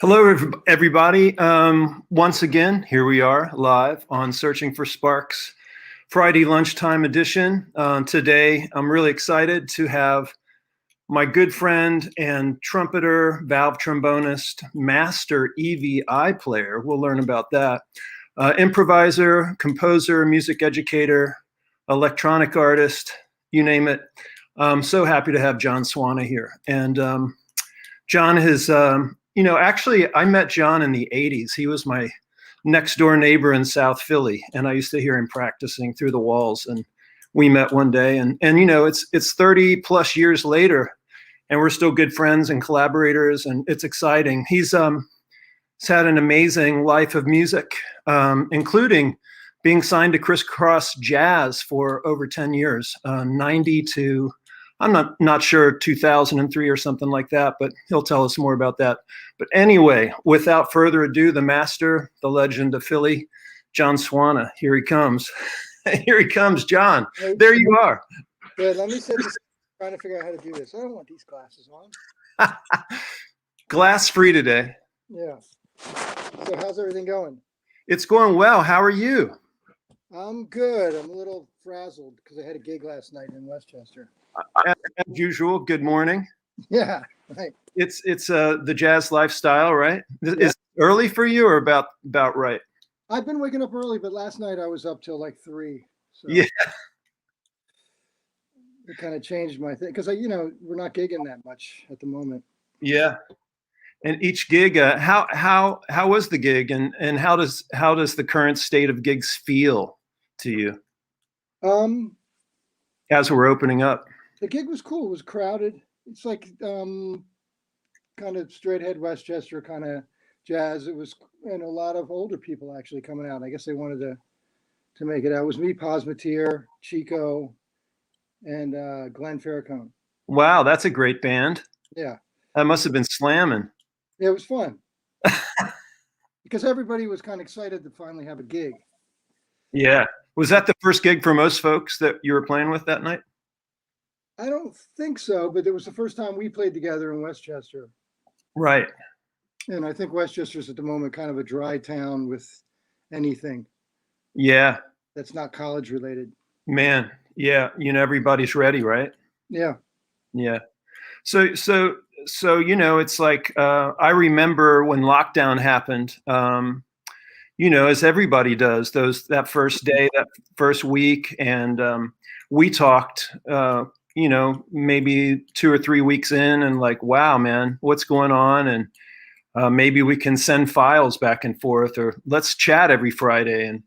Hello, everybody. Once again, here we are live on Searching for Sparks Friday lunchtime edition. Today, I'm really excited to have my good friend and trumpeter, valve trombonist, master EVI player. We'll learn about that. Improviser, composer, music educator, electronic artist, you name it. I'm so happy to have John Swana here. And John has actually, I met John in the 80s. He was my next door neighbor in South Philly, and I used to hear him practicing through the walls. And we met one day, and it's 30 plus years later, and we're still good friends and collaborators, and it's exciting. He's had an amazing life of music, including being signed to Criss Cross Jazz for over 10 years, 90 to I'm not sure 2003 or something like that, but he'll tell us more about that. But anyway, without further ado, the master, the legend of Philly, John Swana. Here he comes. Here he comes, John. There you are. Good. Let me set this. Trying to figure out how to do this. I don't want these glasses on. Glass free today. Yeah. So how's everything going? It's going well. How are you? I'm good. I'm a little frazzled because I had a gig last night in Westchester. As usual, good morning. Yeah, right. It's the jazz lifestyle, right? Yeah. Is it early for you or about right? I've been waking up early, but last night I was up till like 3. So yeah. It kind of changed my thing because we're not gigging that much at the moment. Yeah. And each gig, how was the gig, and how does the current state of gigs feel to you? As we're opening up. The gig was cool. It was crowded. It's like kind of straight ahead Westchester kind of jazz. It was, and a lot of older people actually coming out. I guess they wanted to make it out. It was me, Posmatier, Chico, and Glenn Farrakhan. Wow, that's a great band. Yeah. That must have been slamming. Yeah, it was fun. Because everybody was kind of excited to finally have a gig. Yeah. Was that the first gig for most folks that you were playing with that night? I don't think so, but it was the first time we played together in Westchester. Right. And I think Westchester's at the moment kind of a dry town with anything. Yeah. That's not college related. Man, yeah, everybody's ready, right? Yeah. Yeah. So it's like I remember when lockdown happened. As everybody does, that first day, that first week, and we talked. Maybe 2 or 3 weeks in, and like, wow, man, what's going on? And maybe we can send files back and forth, or let's chat every Friday. And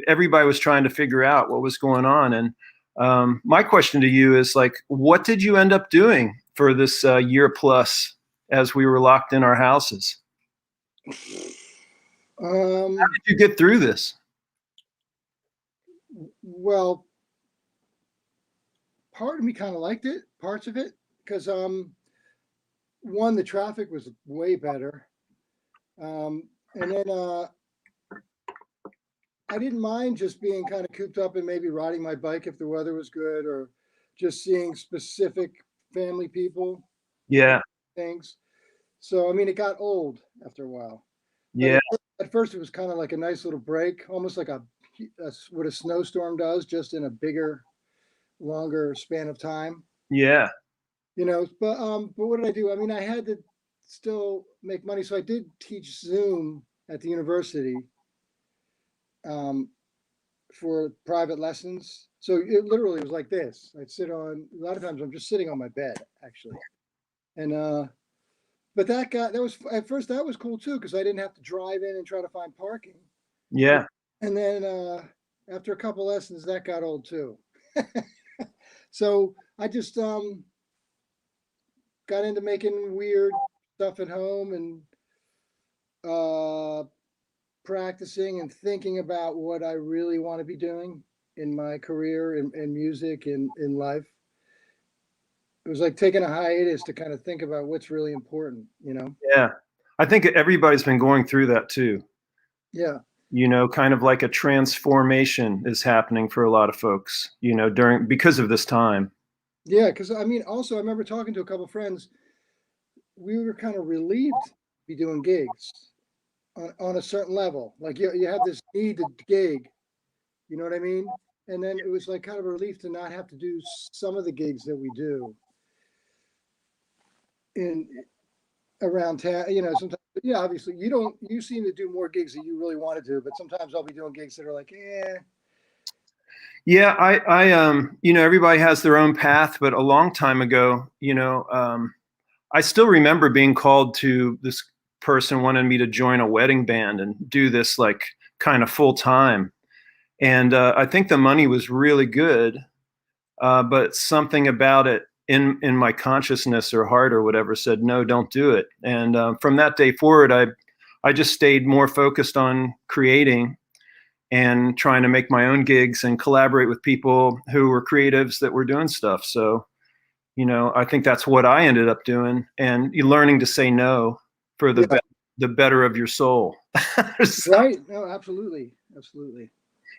everybody was trying to figure out what was going on. And my question to you is, like, what did you end up doing for this year plus as we were locked in our houses? How did you get through this? Well, part of me kind of liked it, parts of it, because one, the traffic was way better, and then I didn't mind just being kind of cooped up and maybe riding my bike if the weather was good, or just seeing specific family people. Yeah. Things. So, I mean, it got old after a while. Yeah. At first, it was kind of like a nice little break, almost like what a snowstorm does, just in a bigger, longer span of time. Yeah. But what did I do? I mean, I had to still make money, so I did teach Zoom at the university for private lessons. So it literally was like this. I'd sit on, a lot of times I'm just sitting on my bed, actually. And but that was at first, that was cool too, because I didn't have to drive in and try to find parking. Yeah. And then after a couple lessons, that got old too. So I just got into making weird stuff at home and practicing and thinking about what I really want to be doing in my career in music and in life. It was like taking a hiatus to kind of think about what's really important, Yeah. I think everybody's been going through that too. Yeah. Kind of like a transformation is happening for a lot of folks, because of this time. Yeah, because I mean, also I remember talking to a couple of friends. We were kind of relieved be doing gigs on a certain level. Like you have this need to gig, you know what I mean? And then it was like kind of a relief to not have to do some of the gigs that we do in around town. You know, sometimes, yeah, obviously you seem to do more gigs that you really want to do, but sometimes I'll be doing gigs that are like, Yeah, you know, everybody has their own path, but a long time ago, you know, I still remember being called to this person wanted me to join a wedding band and do this like kind of full time. And I think the money was really good, but something about it in my consciousness or heart or whatever said, no, don't do it. And from that day forward, I just stayed more focused on creating and trying to make my own gigs and collaborate with people who were creatives that were doing stuff. So, you know, I think that's what I ended up doing, and you learning to say no for yeah, the better of your soul. So, right. No, absolutely. Absolutely.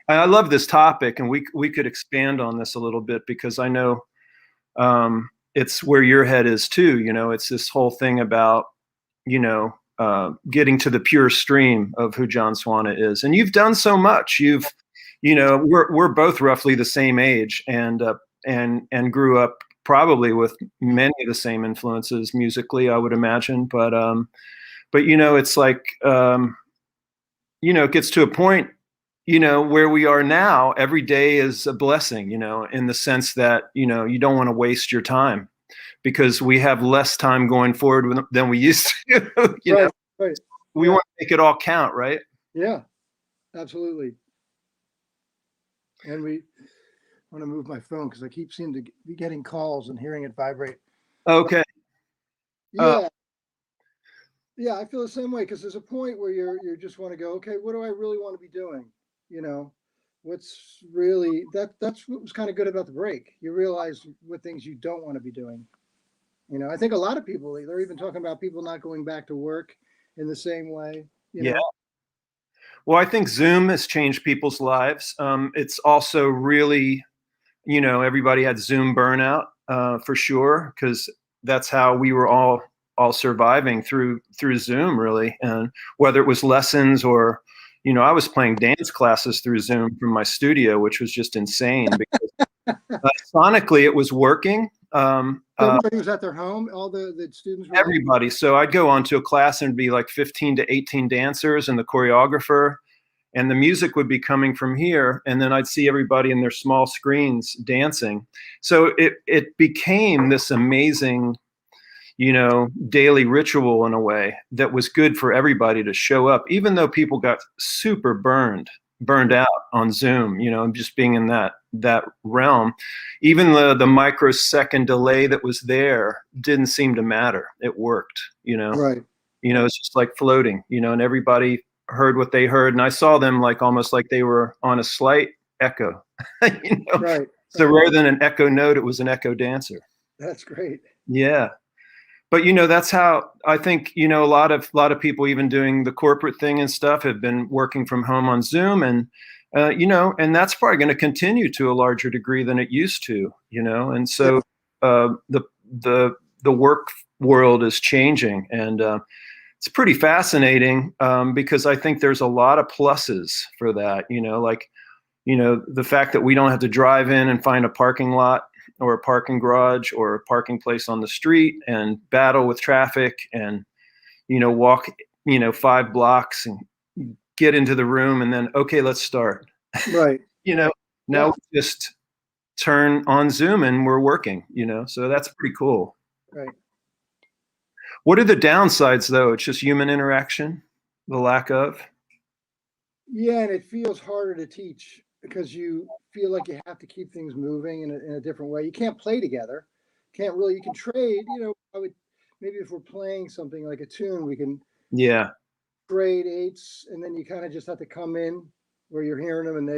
I love this topic, and we could expand on this a little bit because I know it's where your head is too. You know, it's this whole thing about, you know, getting to the pure stream of who John Swana is. And you've done so much. You know, we're both roughly the same age, and grew up probably with many of the same influences musically, I would imagine. But you know, it's like, you know, it gets to a point, you know, where we are now. Every day is a blessing, you know, in the sense that, you know, you don't want to waste your time, because we have less time going forward than we used to. You Right. know, Right. we Yeah. want to make it all count, right? Yeah. Absolutely. And we want to move my phone because I keep seeming to be getting calls and hearing it vibrate. Okay. Uh, Yeah. Yeah, I feel the same way because there's a point where you just want to go, okay, what do I really want to be doing? You know, what's really that's what was kind of good about the break. You realize what things you don't want to be doing. You know, I think a lot of people, they're even talking about people not going back to work in the same way, you yeah. know. Well, I think Zoom has changed people's lives. It's also really, you know, everybody had Zoom burnout for sure, because that's how we were all surviving through Zoom, really. And whether it was lessons or, you know, I was playing dance classes through Zoom from my studio, which was just insane because sonically it was working. Everybody was at their home, all the students were there. Everybody. So I'd go on to a class and it'd be like 15 to 18 dancers and the choreographer, and the music would be coming from here, and then I'd see everybody in their small screens dancing. So it became this amazing, you know, daily ritual in a way that was good for everybody to show up, even though people got super burned out on Zoom, you know, just being in that realm. Even the microsecond delay that was there didn't seem to matter. It worked, you know. Right. You know, it's just like floating, you know, and everybody heard what they heard. And I saw them like almost like they were on a slight echo, you know. Right. So rather than an echo note, it was an echo dancer. That's great. Yeah. But you know, that's how I think, you know, a lot of people even doing the corporate thing and stuff have been working from home on Zoom, and you know, and that's probably going to continue to a larger degree than it used to, you know. And so the the work world is changing, and it's pretty fascinating, because I think there's a lot of pluses for that, you know, like, you know, the fact that we don't have to drive in and find a parking lot or a parking garage or a parking place on the street and battle with traffic and, you know, walk, you know, 5 blocks and get into the room and then, okay, let's start. Right. You know, now Yeah. we just turn on Zoom and we're working, you know, so that's pretty cool. Right. What are the downsides though? It's just human interaction, the lack of. Yeah, and it feels harder to teach because you feel like you have to keep things moving in a different way. You can't play together. Can't really. You can trade. You know, I would maybe if we're playing something like a tune, we can Yeah. trade eights, and then you kind of just have to come in where you're hearing them, and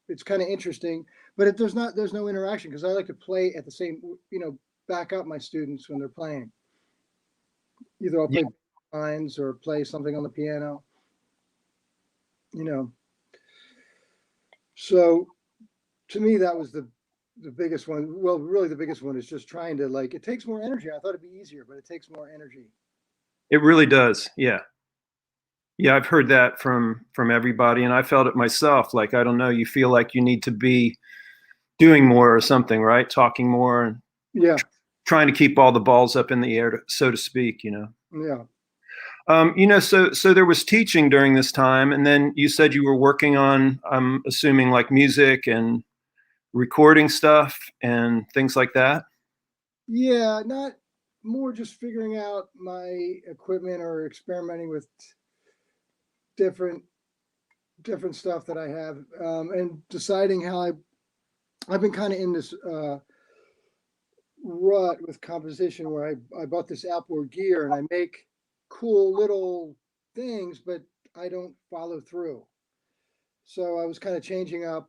it's kind of interesting. But if there's no interaction because I like to play at the same. You know, back up my students when they're playing. Either I'll Yeah. play lines or play something on the piano. You know, so to me that was the biggest one. Well, really the biggest one is just trying to like it takes more energy. I thought it'd be easier, but it takes more energy. It really does. Yeah. Yeah, I've heard that from everybody, and I felt it myself. Like, I don't know, you feel like you need to be doing more or something, right? Talking more and Yeah, trying to keep all the balls up in the air, so to speak, you know. yeah. So there was teaching during this time, and then you said you were working on, I'm assuming, like music and recording stuff and things like that. Yeah, not more just figuring out my equipment or experimenting with different different stuff that I have, and deciding how I've been kind of in this rut with composition where I bought this outboard gear and I make cool little things, but I don't follow through. So I was kind of changing up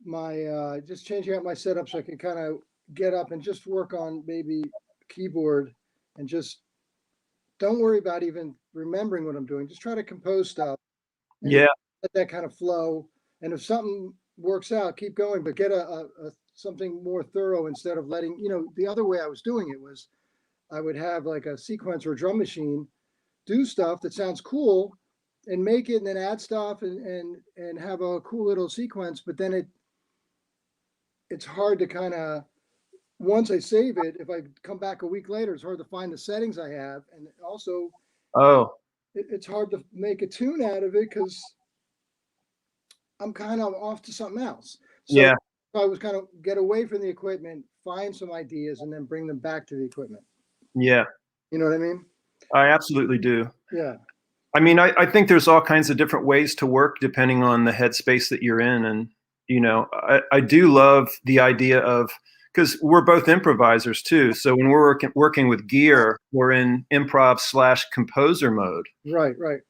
my just changing up my setup so I could kind of get up and just work on maybe keyboard and just don't worry about even remembering what I'm doing. Just try to compose stuff and Yeah. let that kind of flow. And if something works out, keep going, but get a something more thorough instead of letting, the other way I was doing it was I would have like a sequencer or drum machine do stuff that sounds cool and make it and then add stuff and have a cool little sequence, but then it's hard to kind of once I save it, if I come back a week later, it's hard to find the settings I have. And also Oh, it's hard to make a tune out of it because I'm kind of off to something else. So yeah. I was kind of get away from the equipment, find some ideas, and then bring them back to the equipment. Yeah. You know what I mean? I absolutely do. Yeah. I mean, I think there's all kinds of different ways to work depending on the headspace that you're in. And, I do love the idea of, because we're both improvisers too. So when we're working with gear, we're in improv / composer mode. Right, right.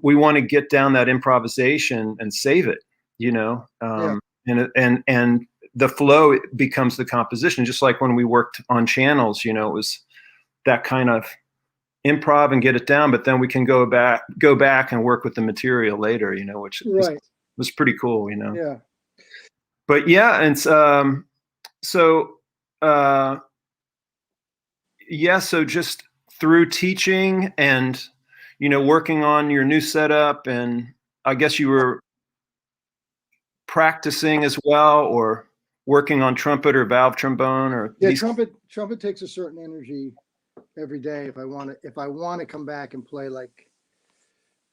We want to get down that improvisation and save it, Yeah. and the flow becomes the composition. Just like when we worked on channels, it was that kind of improv and get it down, but then we can go back and work with the material later, which Right. was pretty cool, Yeah. But yeah, and so uh, yeah, so just through teaching and working on your new setup, and I guess you were practicing as well, or working on trumpet or valve trombone, or Yeah. Trumpet takes a certain energy every day if I want to come back and play like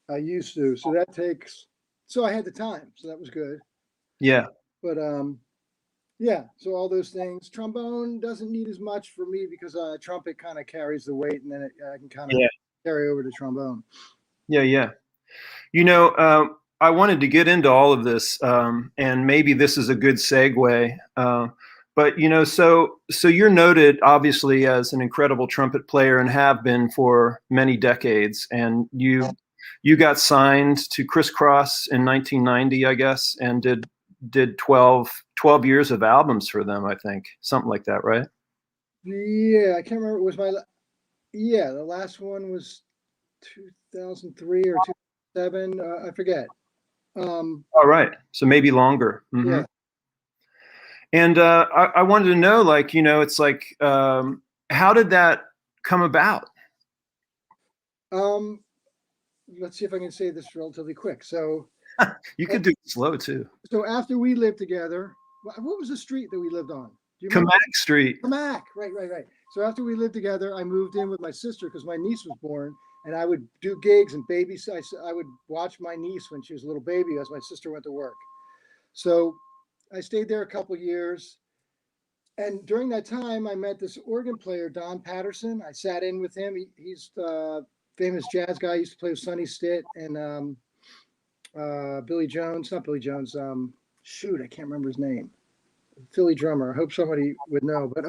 I used to. So I had the time, so that was good. Yeah. But yeah, so all those things. Trombone doesn't need as much for me because trumpet kind of carries the weight, and then I can kind of Yeah. carry over to trombone. Yeah. I wanted to get into all of this, and maybe this is a good segue. But so you're noted obviously as an incredible trumpet player and have been for many decades. And you got signed to Criss Cross in 1990, I guess, and did 12 years of albums for them, I think, something like that, right? Yeah, I can't remember. It was the last one was 2003 or 2007. I forget. All right, so maybe longer. Mm-hmm. Yeah. And I wanted to know, like, it's like, how did that come about? Let's see if I can say this relatively quick. So You could do it slow too. so after we lived together, what was the street that we lived on? Do you remember? Kamak Street. Kamak, right. So after we lived together, I moved in with my sister because my niece was born, and I would do gigs and I would watch my niece when she was a little baby as my sister went to work. So I stayed there a couple years, and during that time, I met this organ player, Don Patterson. I sat in with him. He's the famous jazz guy. He used to play with Sonny Stitt and Billy Jones. Not Billy Jones. Shoot, I can't remember his name. Philly drummer. I hope somebody would know. But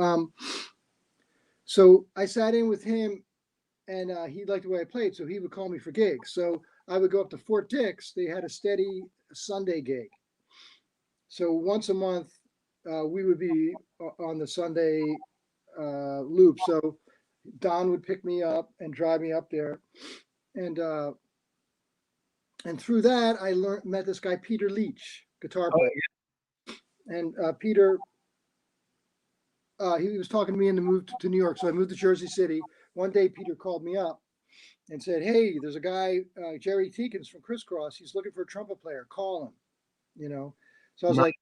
so I sat in with him, and he liked the way I played, so he would call me for gigs. So I would go up to Fort Dix. They had a steady Sunday gig. So once a month, we would be on the Sunday loop. So Don would pick me up and drive me up there, and through that I met this guy Peter Leach, guitar player. And Peter, he was talking to me into move to New York. So I moved to Jersey City. One day, Peter called me up and said, "Hey, there's a guy, Jerry Teakins from Criss Cross. He's looking for a trumpet player. Call him." You know, so I was Nice. like,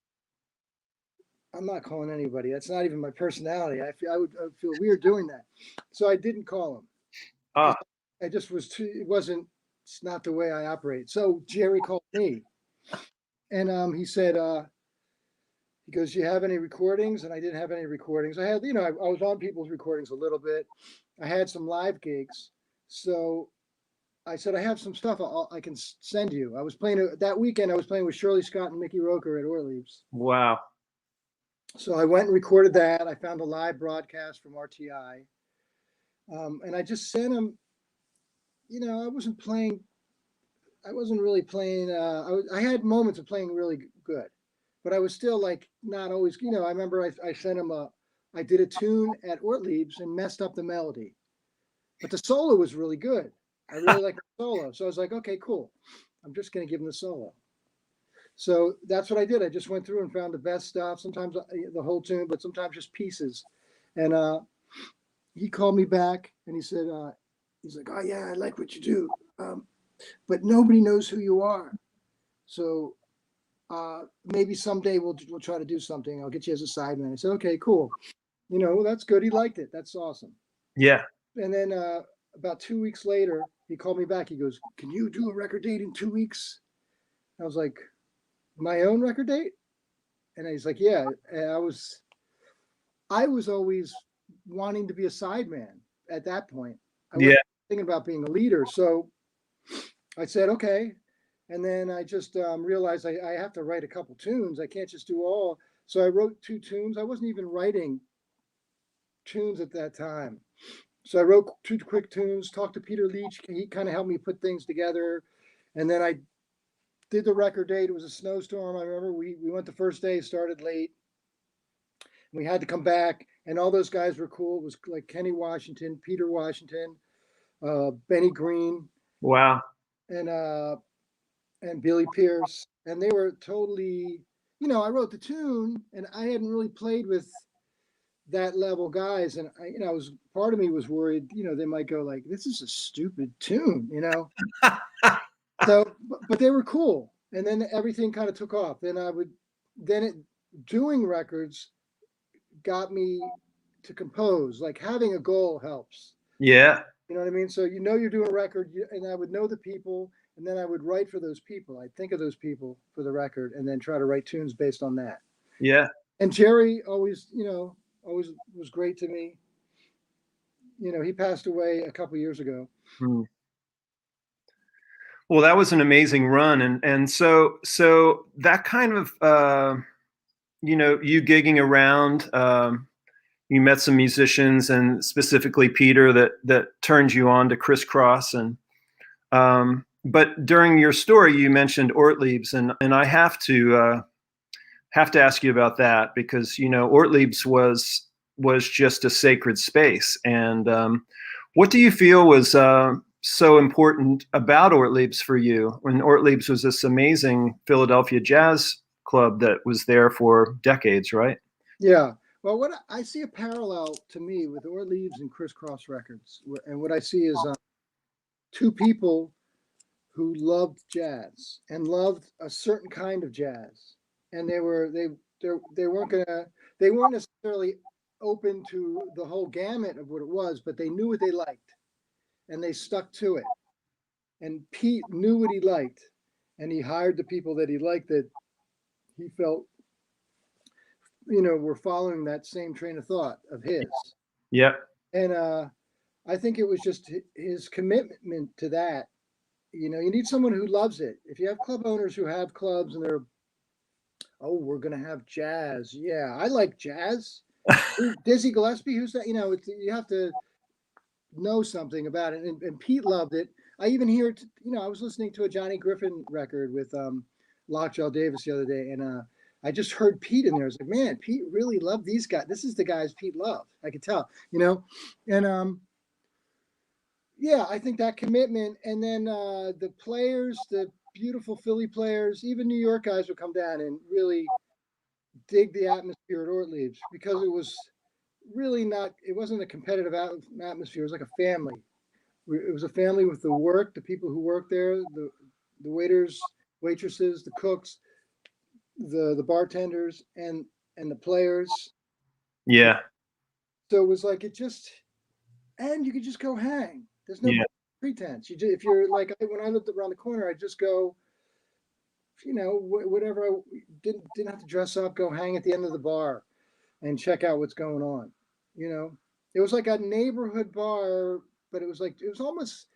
"I'm not calling anybody. That's not even my personality. I would feel weird doing that." So I didn't call him because Ah, I just was too. It wasn't. It's not the way I operate. So Jerry called me, and he said, he goes, "You have any recordings?" And I didn't have any recordings. I had, I was on people's recordings a little bit. I had some live gigs, so I said, "I have some stuff I can send you." I was playing that weekend. I was playing with Shirley Scott and Mickey Roker at Ortliebs. wow. So I went and recorded that. I found a live broadcast from RTI, and I just sent them. I wasn't playing. I wasn't really playing. I had moments of playing really good, but I was still like not always. I remember I sent him a. I did a tune at Ortliebs and messed up the melody, but the solo was really good. I really liked the solo, so I was like, okay, cool. I'm just gonna give him the solo. So that's what I did. I just went through and found the best stuff. Sometimes the whole tune, but sometimes just pieces. And he called me back and he said, he's like, "Oh yeah, I like what you do, but nobody knows who you are. So maybe someday we'll try to do something. I'll get you as a sideman." I said, "Okay, cool. That's good. He liked it. That's awesome." Yeah. And then about 2 weeks later, he called me back. He goes, "Can you do a record date in 2 weeks?" I was like, "My own record date?" And he's like, "Yeah." And I was always wanting to be a sideman at that point. I Yeah. wasn't thinking about being a leader. So I said, okay. And then I just realized I have to write a couple tunes. I can't just do all. So I wrote 2 tunes. I wasn't even writing tunes at that time. So I wrote 2 quick tunes, talked to Peter Leach. He kind of helped me put things together. And then I did the record date. It was a snowstorm. I remember we went the first day, started late. We had to come back, and all those guys were cool. It was like Kenny Washington, Peter Washington, Benny Green, Wow. and Billy Pierce, and they were totally. I wrote the tune, and I hadn't really played with that level guys, and I was part of me was worried. They might go like, "This is a stupid tune," So, but they were cool, and then everything kind of took off. Then it doing records got me to compose. Like having a goal helps. Yeah. You know what I mean? So you're doing a record, and I would know the people, and then I would write for those people. I'd think of those people for the record, and then try to write tunes based on that. Yeah. And Jerry always was great to me. He passed away a couple years ago. Hmm. Well, that was an amazing run, and so that kind of you gigging around. You met some musicians, and specifically Peter, that turned you on to Criss Cross. And but during your story, you mentioned Ortliebs, and I have to ask you about that, because Ortliebs was just a sacred space. And what do you feel was so important about Ortliebs for you, when Ortliebs was this amazing Philadelphia jazz club that was there for decades, right? Yeah. Well, what I see a parallel to me with Ortliebs and Criss Cross Records, and what I see is two people who loved jazz and loved a certain kind of jazz, and they weren't necessarily open to the whole gamut of what it was, but they knew what they liked, and they stuck to it. And Pete knew what he liked, and he hired the people that he liked, that he felt were following that same train of thought of his. Yeah. And I think it was just his commitment to that. You need someone who loves it. If you have club owners who have clubs and they're, "Oh, we're going to have jazz." Yeah, I like jazz. Dizzy Gillespie, who's that? You have to know something about it. And Pete loved it. I even hear it. I was listening to a Johnny Griffin record with Lockjaw Davis the other day, and I just heard Pete in there. I was like, man, Pete really loved these guys. This is the guys Pete loved. I could tell, and yeah, I think that commitment, and then the players, the beautiful Philly players, even New York guys would come down and really dig the atmosphere at Ortliebs, because it was really not. It wasn't a competitive atmosphere. It was like a family. It was a family with the people who worked there, the waiters, waitresses, the cooks, the bartenders, and the players. Yeah. So it was like and you could just go hang. There's no Yeah. pretense. If you're like when I lived around the corner, I'd just go, whatever. I didn't have to dress up, go hang at the end of the bar and check out what's going on. It was like a neighborhood bar, but it was almost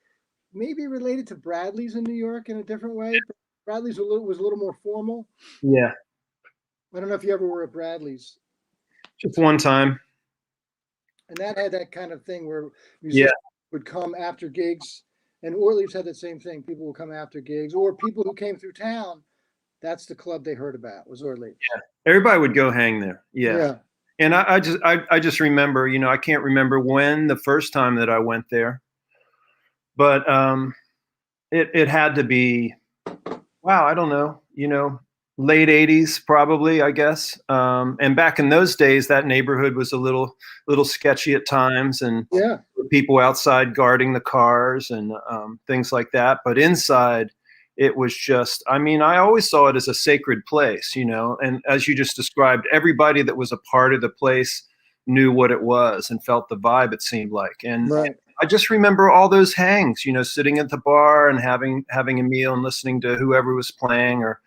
maybe related to Bradley's in New York in a different way. Bradley's was a little more formal. Yeah. I don't know if you ever were at Bradley's. Just one time. And that had that kind of thing where Yeah. musicians would come after gigs, and Ortliebs had that same thing. People would come after gigs, or people who came through town. That's the club they heard about was Ortliebs. Yeah. Everybody would go hang there. Yeah. Yeah. And I just remember, I can't remember when the first time that I went there, but it had to be, wow, I don't know, late 80s probably, I guess. And back in those days, that neighborhood was a little sketchy at times, and Yeah. people outside guarding the cars and things like that. But inside, it was just, I always saw it as a sacred place, and as you just described, everybody that was a part of the place knew what it was and felt the vibe, it seemed like. And Right. I just remember all those hangs, sitting at the bar and having a meal and listening to whoever was playing or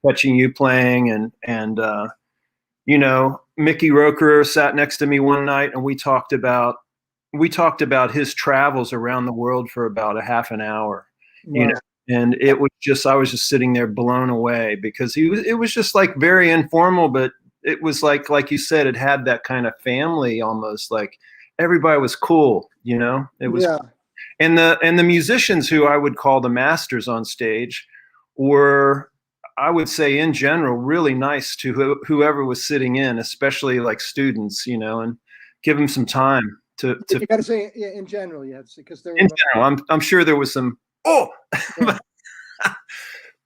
catching you playing. And Mickey Roker sat next to me one night, and we talked about his travels around the world for about a half an hour, Wow. and it was just, I was just sitting there blown away, because it was just like very informal, but it was like you said, it had that kind of family, almost like everybody was cool, it was. Yeah. And the musicians, who I would call the masters on stage, were, I would say in general, really nice to whoever was sitting in, especially like students, and give them some time to. You got to say, yeah, in general, yes, because there were. In general, I'm sure there was some. Oh, Yeah.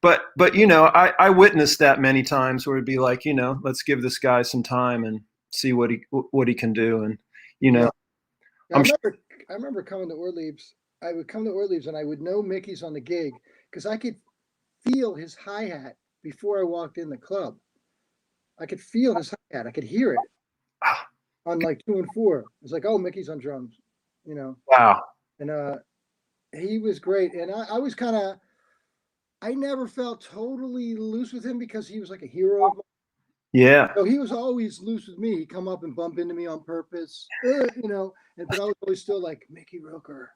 but I witnessed that many times, where it'd be like, let's give this guy some time and see what he can do, and Yeah. I'm I remember coming to Ortliebs. I would come to Ortliebs and I would know Mickey's on the gig because I could feel his hi-hat before I walked in the club. I could feel his hi-hat. I could hear it on like 2 and 4. It's like, oh, Mickey's on drums, wow. And he was great. And I was I never felt totally loose with him because he was like a hero of mine. Yeah. So he was always loose with me. He'd come up and bump into me on purpose, but I was always still like, Mickey Roker,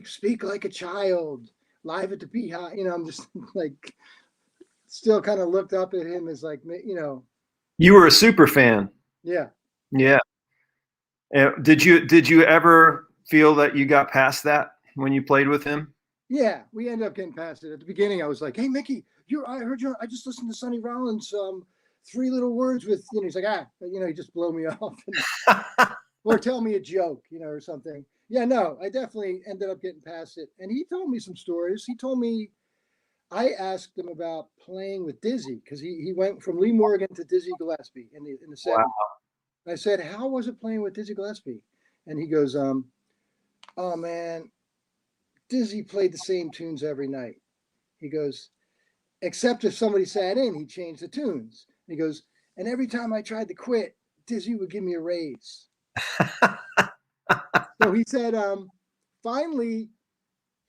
speak like a child, live at the Beehive. I'm just like, still kind of looked up at him as like, You were a super fan. Yeah. Yeah. Did you ever feel that you got past that when you played with him? Yeah, we ended up getting past it. At the beginning, I was like, "Hey, Mickey, I heard you. I just listened to Sonny Rollins' 3 Little Words with." He's like, he just blow me off, or tell me a joke, or something. Yeah, no, I definitely ended up getting past it. And he told me some stories. He told me, I asked him about playing with Dizzy, because he went from Lee Morgan to Dizzy Gillespie in the 70s. Wow. I said, "How was it playing with Dizzy Gillespie?" And he goes, "Oh man, Dizzy played the same tunes every night." He goes, "Except if somebody sat in, he changed the tunes." He goes, "And every time I tried to quit, Dizzy would give me a raise." So he said, finally,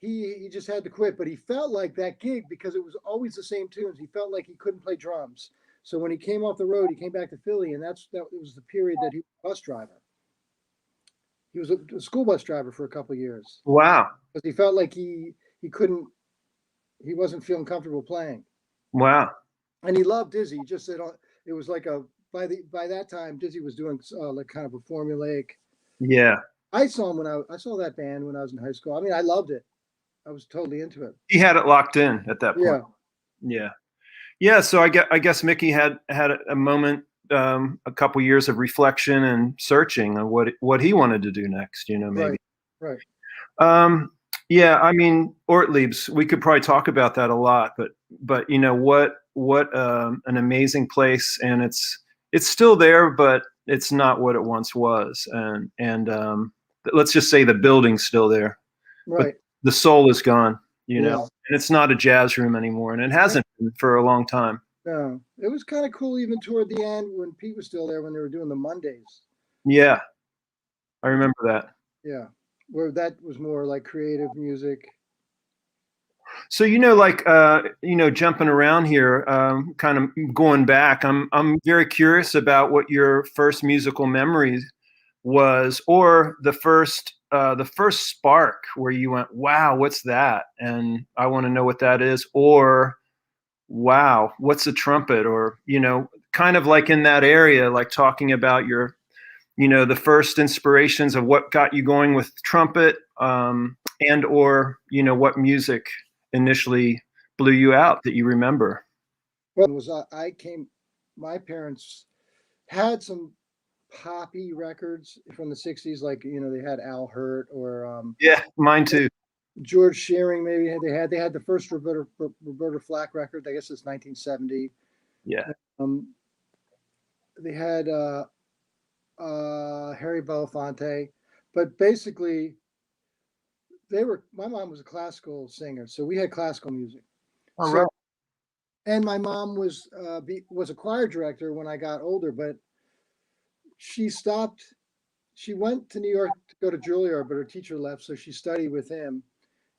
he just had to quit, but he felt like that gig, because it was always the same tunes. He felt like he couldn't play drums. So when he came off the road, he came back to Philly, and that was the period that he was a bus driver. He was a school bus driver for a couple of years. Wow. Because he felt like he wasn't feeling comfortable playing. Wow. And he loved Dizzy. He just said it was like by that time, Dizzy was doing like kind of a formulaic. Yeah. I saw him I saw that band when I was in high school. I loved it. I was totally into it. He had it locked in at that point. Yeah. Yeah. So I guess Mickey had a moment, a couple years of reflection and searching on what he wanted to do next, maybe. Right. Yeah, Ortliebs, we could probably talk about that a lot, but what an amazing place, and it's still there, but it's not what it once was. And let's just say the building's still there, but Right. the soul is gone, you know, Yeah. and it's not a jazz room anymore, and it hasn't been for a long time. No, it was kind of cool even toward the end when Pete was still there when they were doing the Mondays. Yeah, I remember that. Yeah, where that was more like creative music. So, like, jumping around here, kind of going back, I'm very curious about what your first musical memory was, or the first spark where you went, wow, what's that? And I want to know what that is. Or, wow, what's a trumpet? Or, kind of like in that area, like talking about your, the first inspirations of what got you going with trumpet, and or, what music initially blew you out that you remember. Well, my parents had some poppy records from the 60s, like, they had Al Hurt or Yeah, mine too. George Shearing, maybe they had the first Roberta Flack record, I guess it's 1970. Yeah. Um, they had Harry Belafonte, but basically my mom was a classical singer, so we had classical music. All So right. and my mom was a choir director when I got older, but she stopped. She went to New York to go to Juilliard, but her teacher left, so she studied with him.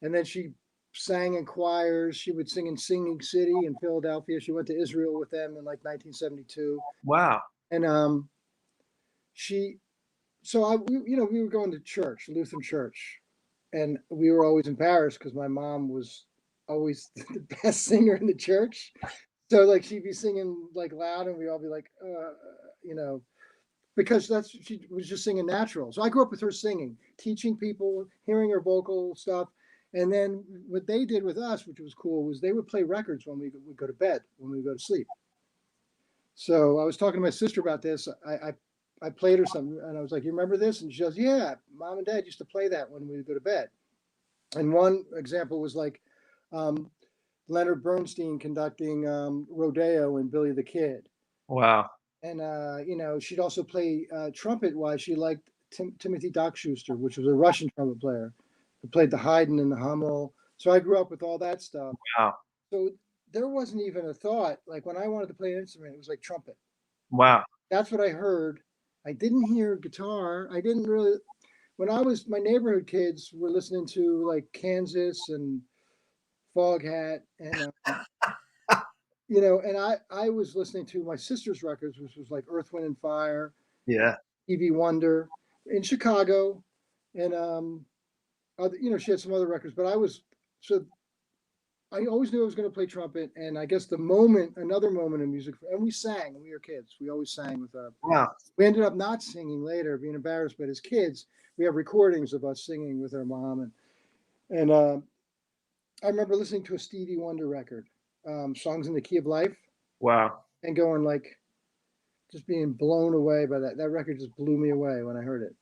And then she sang in choirs. She would sing in Singing City in Philadelphia. She went to Israel with them in like 1972. Wow. And she, so we were going to church, Lutheran church, and we were always embarrassed because my mom was always the best singer in the church. So like she'd be singing like loud, and we'd all be like, you know, because she was just singing natural. So I grew up with her singing, teaching people, hearing her vocal stuff. And then what they did with us, which was cool, was they would play records when we would go to bed, when we would go to sleep. So I was talking to my sister about this. I played her something, and I was like, "You remember this?" And she goes, "Yeah, Mom and Dad used to play that when we would go to bed." And one example was like um, Leonard Bernstein conducting Rodeo and Billy the Kid. Wow. And she'd also play trumpet while she liked Timothy Dockschuster, which was a Russian trumpet player who played the Haydn and the Hummel. So I grew up with all that stuff. Wow. So there wasn't even a thought. Like when I wanted to play an instrument, it was like trumpet. Wow. That's what I heard. I didn't hear guitar. I didn't really. When my neighborhood kids were listening to like Kansas and Foghat and and I was listening to my sister's records, which was like Earth, Wind and Fire, Yeah. Stevie Wonder in Chicago, and she had some other records, but I always knew I was going to play trumpet, and I guess another moment in music, and we sang when we were kids. We always sang with our. Wow. We ended up not singing later, being embarrassed, but as kids, we have recordings of us singing with our mom, and I remember listening to a Stevie Wonder record, "Songs in the Key of Life," Wow. and going like, just being blown away by that. That record just blew me away when I heard it.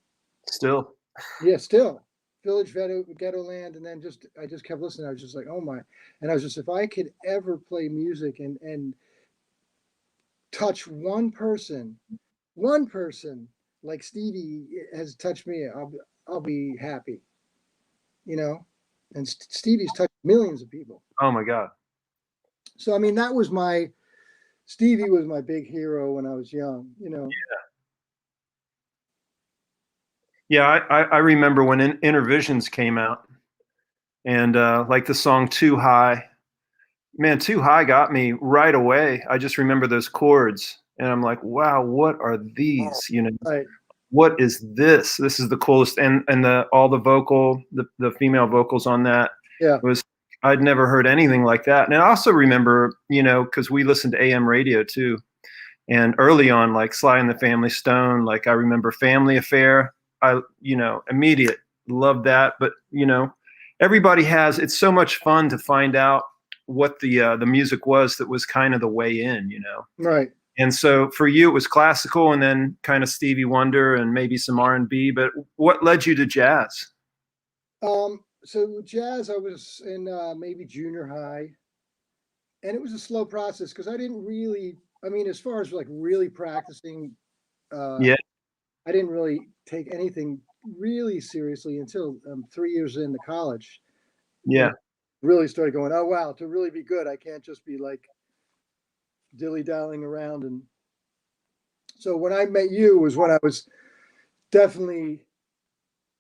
Still. Yeah, still. Village Ghetto Land, and then I just kept listening. I was just like, oh my. And I was just, if I could ever play music and touch one person like Stevie has touched me, I'll be happy. And Stevie's touched millions of people. Oh my God. So I mean, Stevie was my big hero when I was young. Yeah, I remember when Intervisions came out, and like the song "Too High." Man, "Too High" got me right away. I just remember those chords, and I'm like, wow, what are these? Right. What is this? This is the coolest, and all the female vocals on that Yeah. was, I'd never heard anything like that. And I also remember, because we listened to AM radio too, and early on, like Sly and the Family Stone, like I remember Family Affair. I immediate loved that, but everybody has. It's so much fun to find out what the music was that was kind of the way in. Right. And so for you, it was classical, and then kind of Stevie Wonder, and maybe some R&B. But what led you to jazz? So jazz, I was in maybe junior high, and it was a slow process because I didn't really. I mean, as far as like really practicing, Yeah. I didn't really take anything really seriously until 3 years into college. Yeah. Really started going, oh wow, to really be good, I can't just be like dilly-dallying around. And so when I met you was when I was definitely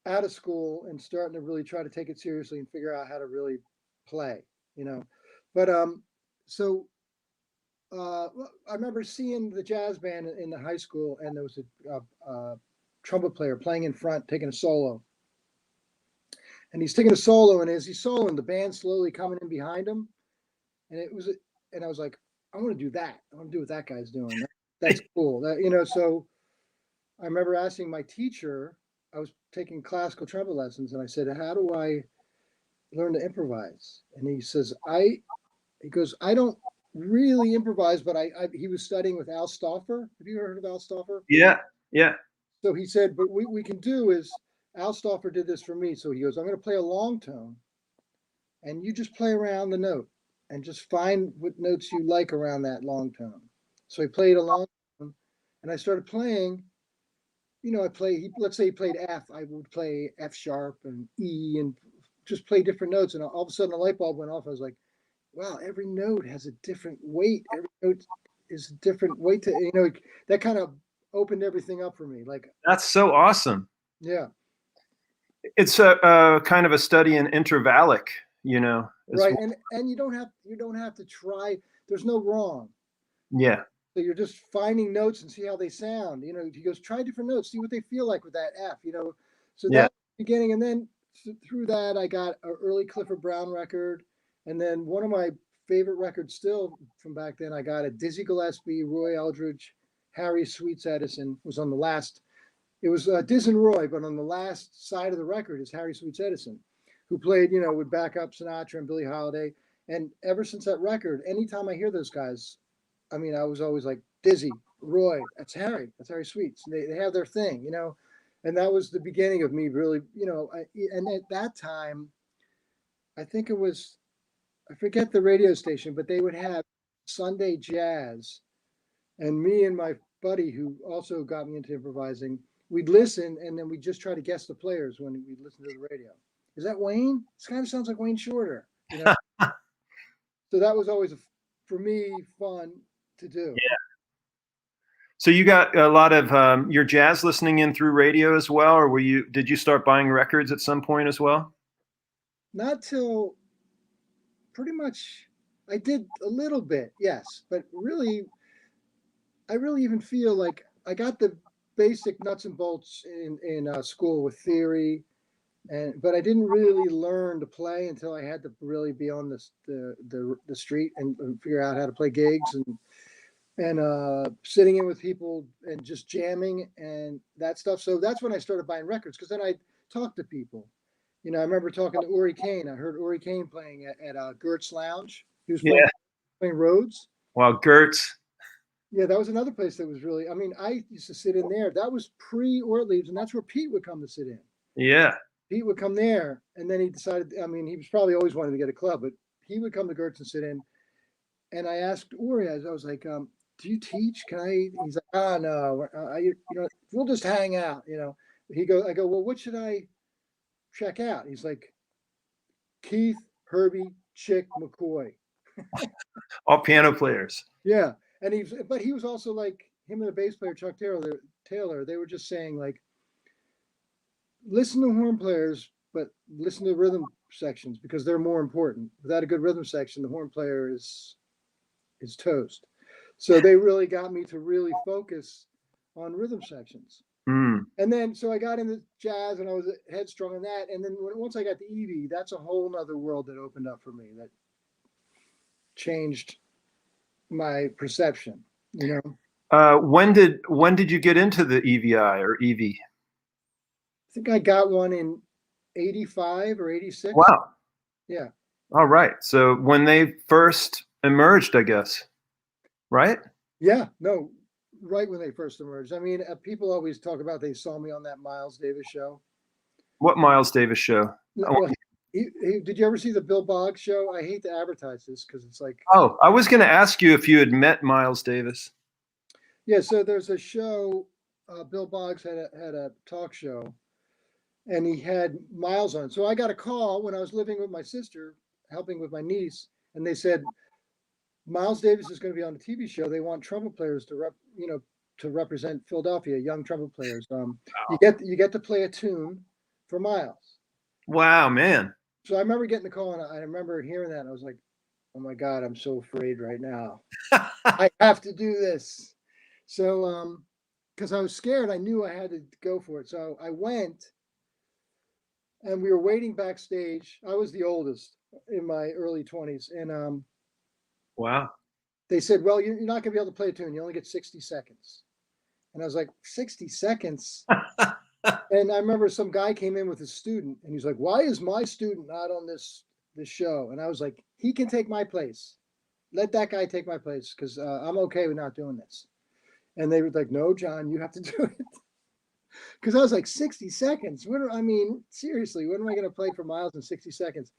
out of school and starting to really try to take it seriously and figure out how to really play, you know. But so I remember seeing the jazz band in the high school, and there was a trumpet player playing in front, taking a solo. And he's taking a solo, and as he's soloing, the band's slowly coming in behind him. And I was like, I want to do that. I want to do what that guy's doing. That's cool. So I remember asking my teacher, I was taking classical trumpet lessons, and I said, how do I learn to improvise? And he goes, I don't really improvise, but he was studying with Al Stauffer. Have you heard of Al Stauffer? Yeah. Yeah. So he said, but what we can do is, Al Stauffer did this for me. So he goes, I'm going to play a long tone, and you just play around the note and just find what notes you like around that long tone. So he played a long tone, and I started playing. Let's say he played F, I would play F sharp and E and just play different notes. And all of a sudden a light bulb went off. I was like, wow, every note has a different weight. Every note is a different weight to, that kind of opened everything up for me. Like, That's so awesome. yeah. It's a kind of a study in intervallic, Right. Well. And you don't have to try. There's no wrong. Yeah. So you're just finding notes and see how they sound. He goes, try different notes, see what they feel like with that F, So Yeah. that's the beginning. And then through that, I got an early Clifford Brown record. And then one of my favorite records still from back then, I got a Dizzy Gillespie, Roy Eldridge, Harry Sweets Edison was on the last. It was Diz and Roy, but on the last side of the record is Harry Sweets Edison, who played, would back up Sinatra and Billie Holiday. And ever since that record, anytime I hear those guys, I was always like, Dizzy, Roy, that's Harry Sweets. They have their thing, and that was the beginning of me really, and at that time, I think it was, I forget the radio station, but they would have Sunday jazz, and me and my buddy, who also got me into improvising, we'd listen, and then we'd just try to guess the players when we'd listen to the radio. Is that Wayne? This kind of sounds like Wayne Shorter, So that was always, for me, fun to do. Yeah. So you got a lot of your jazz listening in through radio as well, or did you start buying records at some point as well? Not till pretty much, I did a little bit, yes, but really, I really even feel like I got the basic nuts and bolts in school with theory, but I didn't really learn to play until I had to really be on the street and figure out how to play gigs and sitting in with people and just jamming and that stuff. So that's when I started buying records, because then I talked to people. I remember talking to Uri Kane. I heard Uri Kane playing at Gertz Lounge. He was playing Rhodes. Wow, Gertz. Yeah, that was another place that was really, I used to sit in there. That was pre-Ortliebs, and that's where Pete would come to sit in. Yeah. Pete would come there, and then he decided, he was probably always wanting to get a club, but he would come to Gertz and sit in. And I asked Uri, I was like, do you teach? Can I? He's like, oh, no, we'll just hang out, I go, well, what should I check out? He's like, Keith, Herbie, Chick, McCoy. All piano players. Yeah. But he was also like, him and the bass player, Chuck Taylor, they were just saying, like, listen to horn players, but listen to rhythm sections, because they're more important. Without a good rhythm section, the horn player is toast. So they really got me to really focus on rhythm sections. Mm. And then, so I got into jazz, and I was headstrong in that. And then once I got to Evie, that's a whole nother world that opened up for me, that changed my perception, When did you get into the EVI or Evie? I think I got one in 85 or 86. Wow. Yeah. All right. So when they first emerged, I guess, right? Yeah. No, right when they first emerged. People always talk about they saw me on that Miles Davis show. What Miles Davis show? Well, did you ever see the Bill Boggs show? I hate to advertise this because it's like. Oh, I was going to ask you if you had met Miles Davis. Yeah. So there's a show. Bill Boggs had a talk show, and he had Miles on. So I got a call when I was living with my sister, helping with my niece, and they said, Miles Davis is going to be on a TV show. They want trumpet players to represent Philadelphia, young trumpet players. You get to play a tune for Miles. Wow, man. So I remember getting the call, and I remember hearing that, and I was like, oh my God, I'm so afraid right now. I have to do this. So, because I was scared, I knew I had to go for it. So I went, and we were waiting backstage. I was the oldest in my early 20s. And Wow. they said, well, you're not going to be able to play a tune. You only get 60 seconds. And I was like, 60 seconds? And I remember some guy came in with a student, and he's like, why is my student not on this show? And I was like, he can take my place. Let that guy take my place, because I'm okay with not doing this. And they were like, no, John, you have to do it. Because I was like, 60 seconds? Seriously, when am I going to play for Miles in 60 seconds?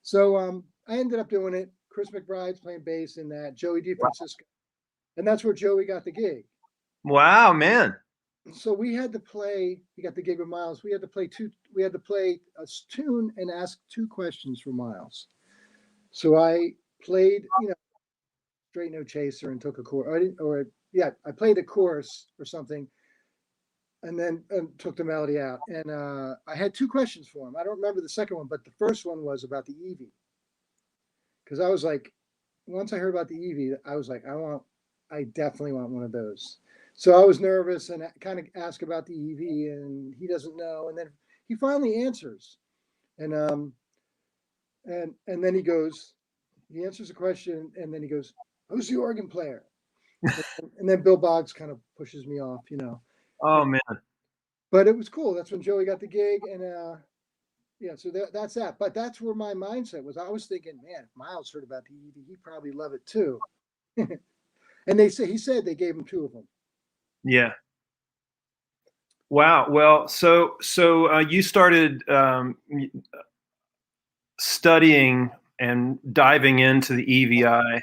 So I ended up doing it. Chris McBride's playing bass in that, Joey DeFrancisco. And that's where Joey got the gig. Wow, man. So we got the gig with Miles. We had to play a tune and ask 2 questions for Miles. So I played, Straight No Chaser and took a chorus. I played a chorus or something, and then took the melody out. And I had 2 questions for him. I don't remember the second one, but the first one was about the Evie. Because I was like, once I heard about the Evie, I was like, I definitely want one of those. So I was nervous and kind of asked about the Evie, and he doesn't know. And then he finally answers. And then he answers the question, and then he goes, who's the organ player? And then Bill Boggs kind of pushes me off, Oh, man. But it was cool. That's when Joey got the gig. And so that's that. But that's where my mindset was. I was thinking, man, if Miles heard about the Evie, he'd probably love it too. And he said they gave him 2 of them. Yeah. Wow. Well, so you started studying and diving into the EVI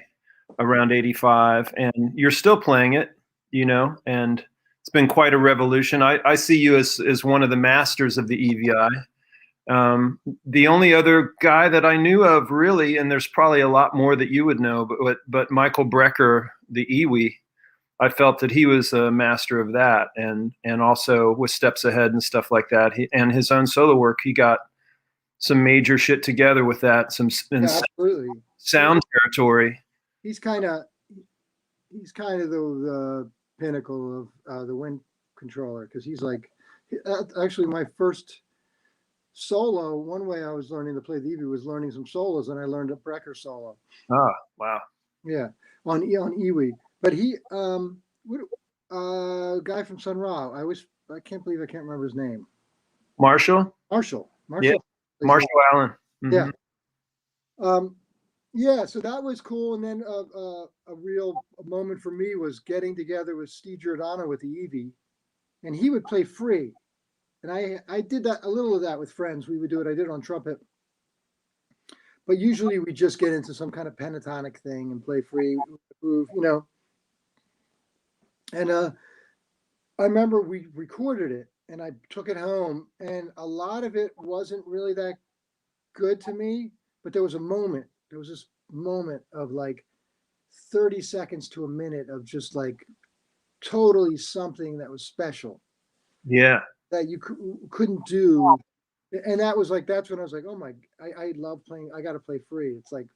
around 85, and you're still playing it, and it's been quite a revolution. I see you as one of the masters of the EVI. The only other guy that I knew of, really, and there's probably a lot more that you would know, but Michael Brecker, the EWI, I felt that he was a master of that, and also with Steps Ahead and stuff like that. And his own solo work, he got some major shit together with that, Absolutely. Sound territory. He's kind of the pinnacle of the wind controller, because he's like, actually my first solo, one way I was learning to play the Evie was learning some solos, and I learned a Brecker solo. Oh, wow. Yeah, on Iwi. But he, guy from Sun Ra. I can't believe I can't remember his name. Marshall. Yeah. Marshall Allen. Mm-hmm. Yeah. So that was cool. And then a real moment for me was getting together with Steve Giordano with the Evie, and he would play free. And I did that, a little of that with friends. We would do it. I did it on trumpet. But usually we just get into some kind of pentatonic thing and play free, groove, And I remember we recorded it, and I took it home, and a lot of it wasn't really that good to me, but there was this moment of like 30 seconds to a minute of just like totally something that was special. Yeah. That you couldn't do. And that's when I was like, oh my, I love playing. I got to play free. It's like,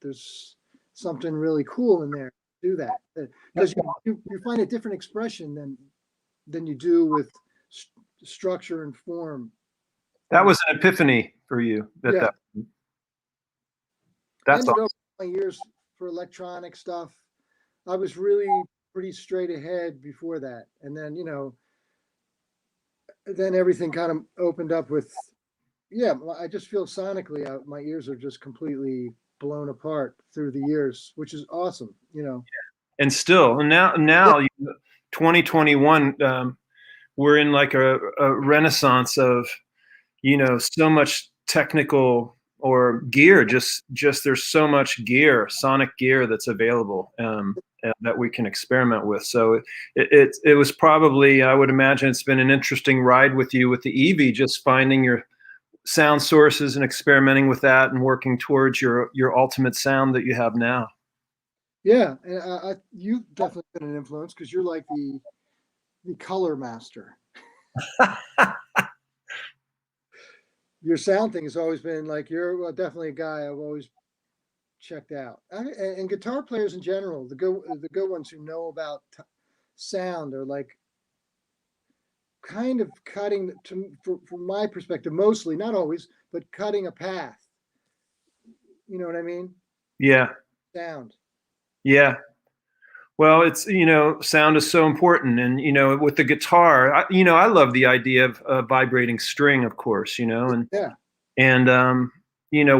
there's something really cool in there. Do that. Because you find a different expression than you do with structure and form. That was an epiphany for you. That's awesome. My years for electronic stuff, I was really pretty straight ahead before that. And then, then everything kind of opened up with, I just feel sonically my ears are just completely blown apart through the years, which is awesome, And still, and now 2021, we're in like a renaissance of, so much technical or gear, just there's so much gear, sonic gear that's available. that we can experiment with. So it was probably, I would imagine it's been an interesting ride with you with the Evie, just finding your sound sources and experimenting with that and working towards your ultimate sound that you have now. Yeah, and you've definitely been an influence because you're like the color master. Your sound thing has always been like, you're definitely a guy I've always checked out. And guitar players in general, the good ones who know about sound are like kind of cutting, from my perspective, mostly, not always, but cutting a path. You know what I mean? Yeah. Sound. Yeah. Well, it's, sound is so important. And, with the guitar, I love the idea of a vibrating string, of course, and, Yeah. and,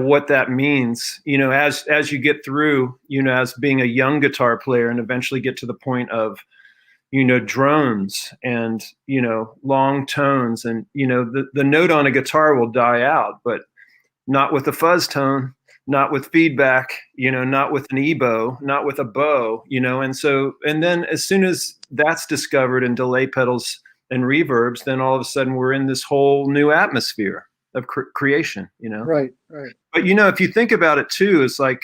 what that means, as you get through, as being a young guitar player and eventually get to the point of, drones and, long tones and, the note on a guitar will die out, but not with a fuzz tone, not with feedback, not with an ebow, not with a bow, and then as soon as that's discovered in delay pedals and reverbs, then all of a sudden we're in this whole new atmosphere of creation, Right. But, if you think about it too, it's like,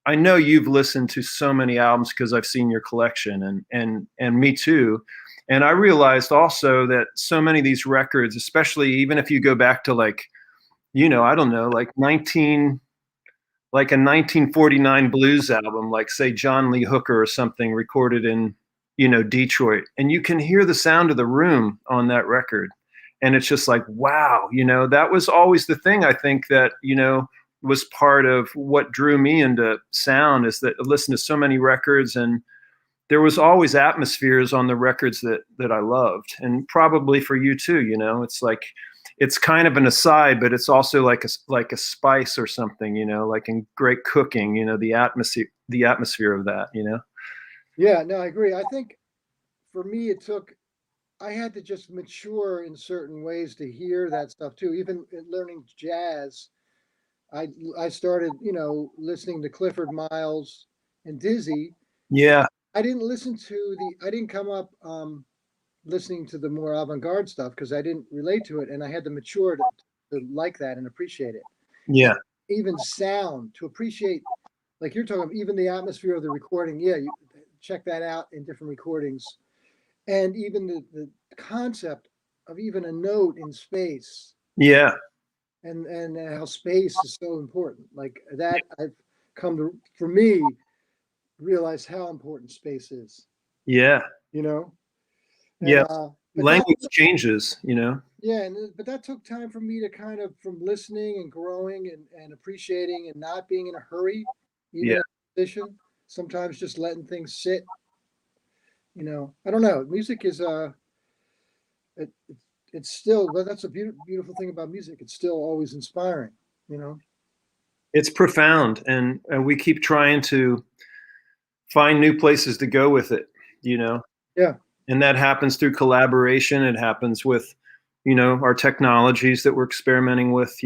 I know you've listened to so many albums because I've seen your collection and me too. And I realized also that so many of these records, especially even if you go back to like, I don't know, like a 1949 blues album, like say John Lee Hooker or something recorded in, Detroit, and you can hear the sound of the room on that record. And it's just like, wow, that was always the thing I think that, was part of what drew me into sound, is that I listened to so many records and there was always atmospheres on the records that I loved. And probably for you too, it's like, it's kind of an aside, but it's also like a spice or something, like in great cooking, the atmosphere of that, Yeah, no, I agree. I think for me, I had to just mature in certain ways to hear that stuff too. Even in learning jazz, I started, listening to Clifford Miles and Dizzy. Yeah. I didn't come up listening to the more avant-garde stuff because I didn't relate to it, and I had to mature to like that and appreciate it. Yeah. Even sound, to appreciate, like you're talking about, even the atmosphere of the recording. Yeah, you check that out in different recordings, and even the concept of even a note in space, Yeah. and how space is so important. Like that, I've come to, for me, realize how important space is. Yeah. You know, and Yeah. but that Language changes, yeah, but that took time for me to kind of, from listening and growing and appreciating and not being in a hurry, even Yeah. as a musician. Sometimes just letting things sit. I don't know. Music is it, it's still, well, that's a beautiful thing about music. It's still always inspiring. You know. It's profound, and we keep trying to find new places to go with it, Yeah. and that happens through collaboration. It happens with, our technologies that we're experimenting with,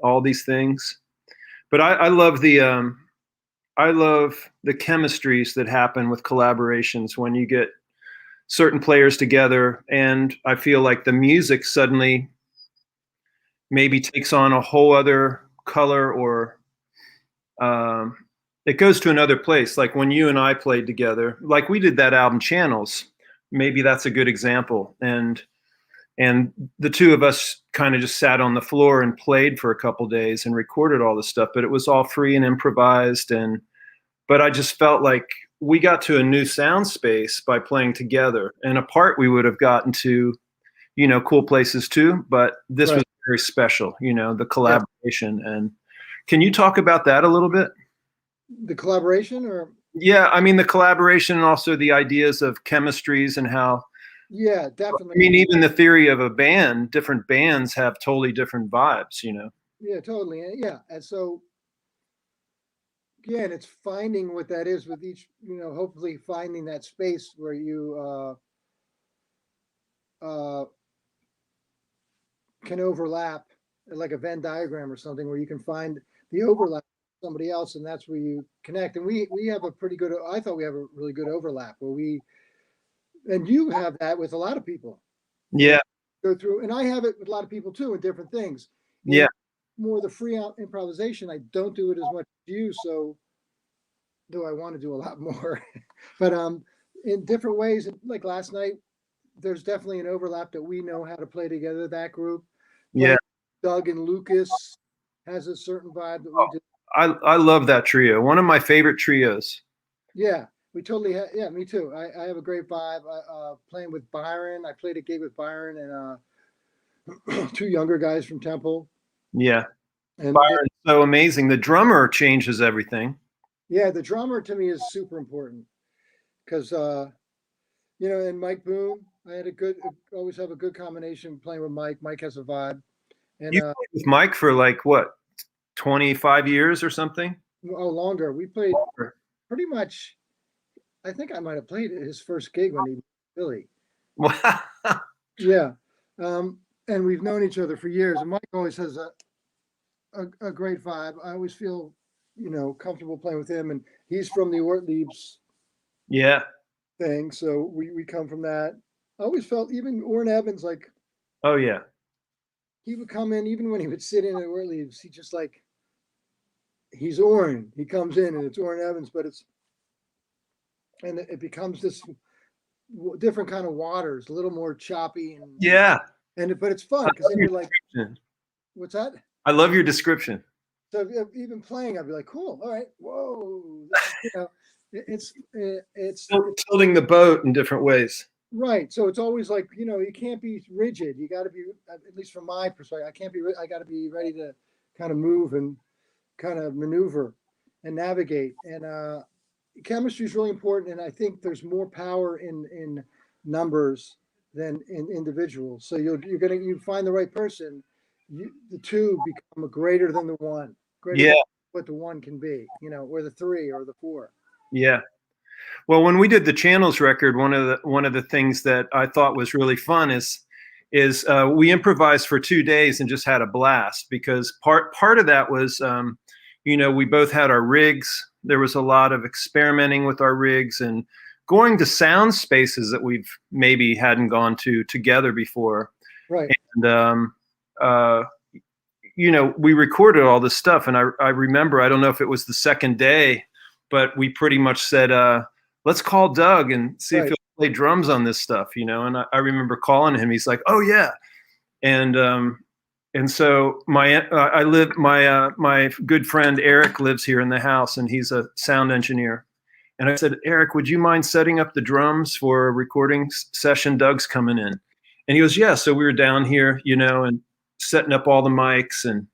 all these things. But I love I love the chemistries that happen with collaborations when you get certain players together, and I feel like the music suddenly maybe takes on a whole other color, or um, it goes to another place. Like when you and I played together, like we did that album Channels, maybe that's a good example. And the two of us kind of just sat on the floor and played for a couple days and recorded all this stuff, but it was all free and improvised. But I just felt like we got to a new sound space by playing together, and apart we would have gotten to, cool places too, but this Right. was very special, the Yeah. collaboration. And can you talk about that a little bit? The collaboration, or Yeah, I mean the collaboration and also the ideas of chemistries and how, yeah, I definitely. mean, even the theory of a band, different bands have totally different vibes, Yeah, totally. Yeah, and so yeah, and it's finding what that is with each. Hopefully finding that space where you uh, can overlap, like a Venn diagram or something, where you can find the overlap somebody else, and that's where you connect. And we have a pretty good, I thought we have a really good overlap where and you have that with a lot of people. Yeah. Go through, and I have it with a lot of people too in different things. Yeah. More the free out improvisation, I don't do it as much as you, so though I want to do a lot more. But in different ways, like last night, there's definitely an overlap that we know how to play together, that group. Yeah. Doug and Lucas has a certain vibe that we do. I love that trio. One of my favorite trios. Yeah, we totally have. Yeah, me too. I have a great vibe. Playing with Byron. I played a gig with Byron and two younger guys from Temple. Yeah. And Byron's so amazing. The drummer changes everything. yeah, the drummer to me is super important because, and Mike Boone, I had always have a good combination playing with Mike. Mike has a vibe. And You played with Mike for like what, 25 years or something? longer. We played pretty much. I think I might have played at his first gig when he was Philly. Wow. Yeah. And we've known each other for years. And Mike always has a great vibe. I always feel, comfortable playing with him. And he's from the Ortliebs Yeah. thing. So we come from that. I always felt even Orrin Evans, like Oh yeah. he would come in, even when he would sit in at Ortliebs, he just like, he's Orrin. He comes in and it's Orrin Evans, but it becomes this different kind of waters, a little more choppy and Yeah. but it's fun because then you're like, what's that? I love your description. So even playing, I'd be like, cool, all right, whoa, it's Tilting the boat in different ways. right. So it's always like, you can't be rigid. You got to be, at least from my perspective, I got to be ready to kind of move and kind of maneuver and navigate. And chemistry is really important. And I think there's more power in numbers than in individuals. So you find the right person, the two become greater than the one, greater than what the one can be, or the three or the four. Yeah. Well, when we did the Channels record, one of the things that I thought was really fun is we improvised for 2 days and just had a blast because part of that was, we both had our rigs. There was a lot of experimenting with our rigs and going to sound spaces that we've maybe hadn't gone to together before. Right. And, we recorded all this stuff. And I remember, I don't know if it was the second day, but we pretty much said, let's call Doug and see if he'll play drums on this stuff, and I remember calling him. He's like, oh yeah. And so my good friend Eric lives here in the house and he's a sound engineer. And I said, Eric, would you mind setting up the drums for a recording session? Doug's coming in. And he goes, yeah. So we were down here, and setting up all the mics and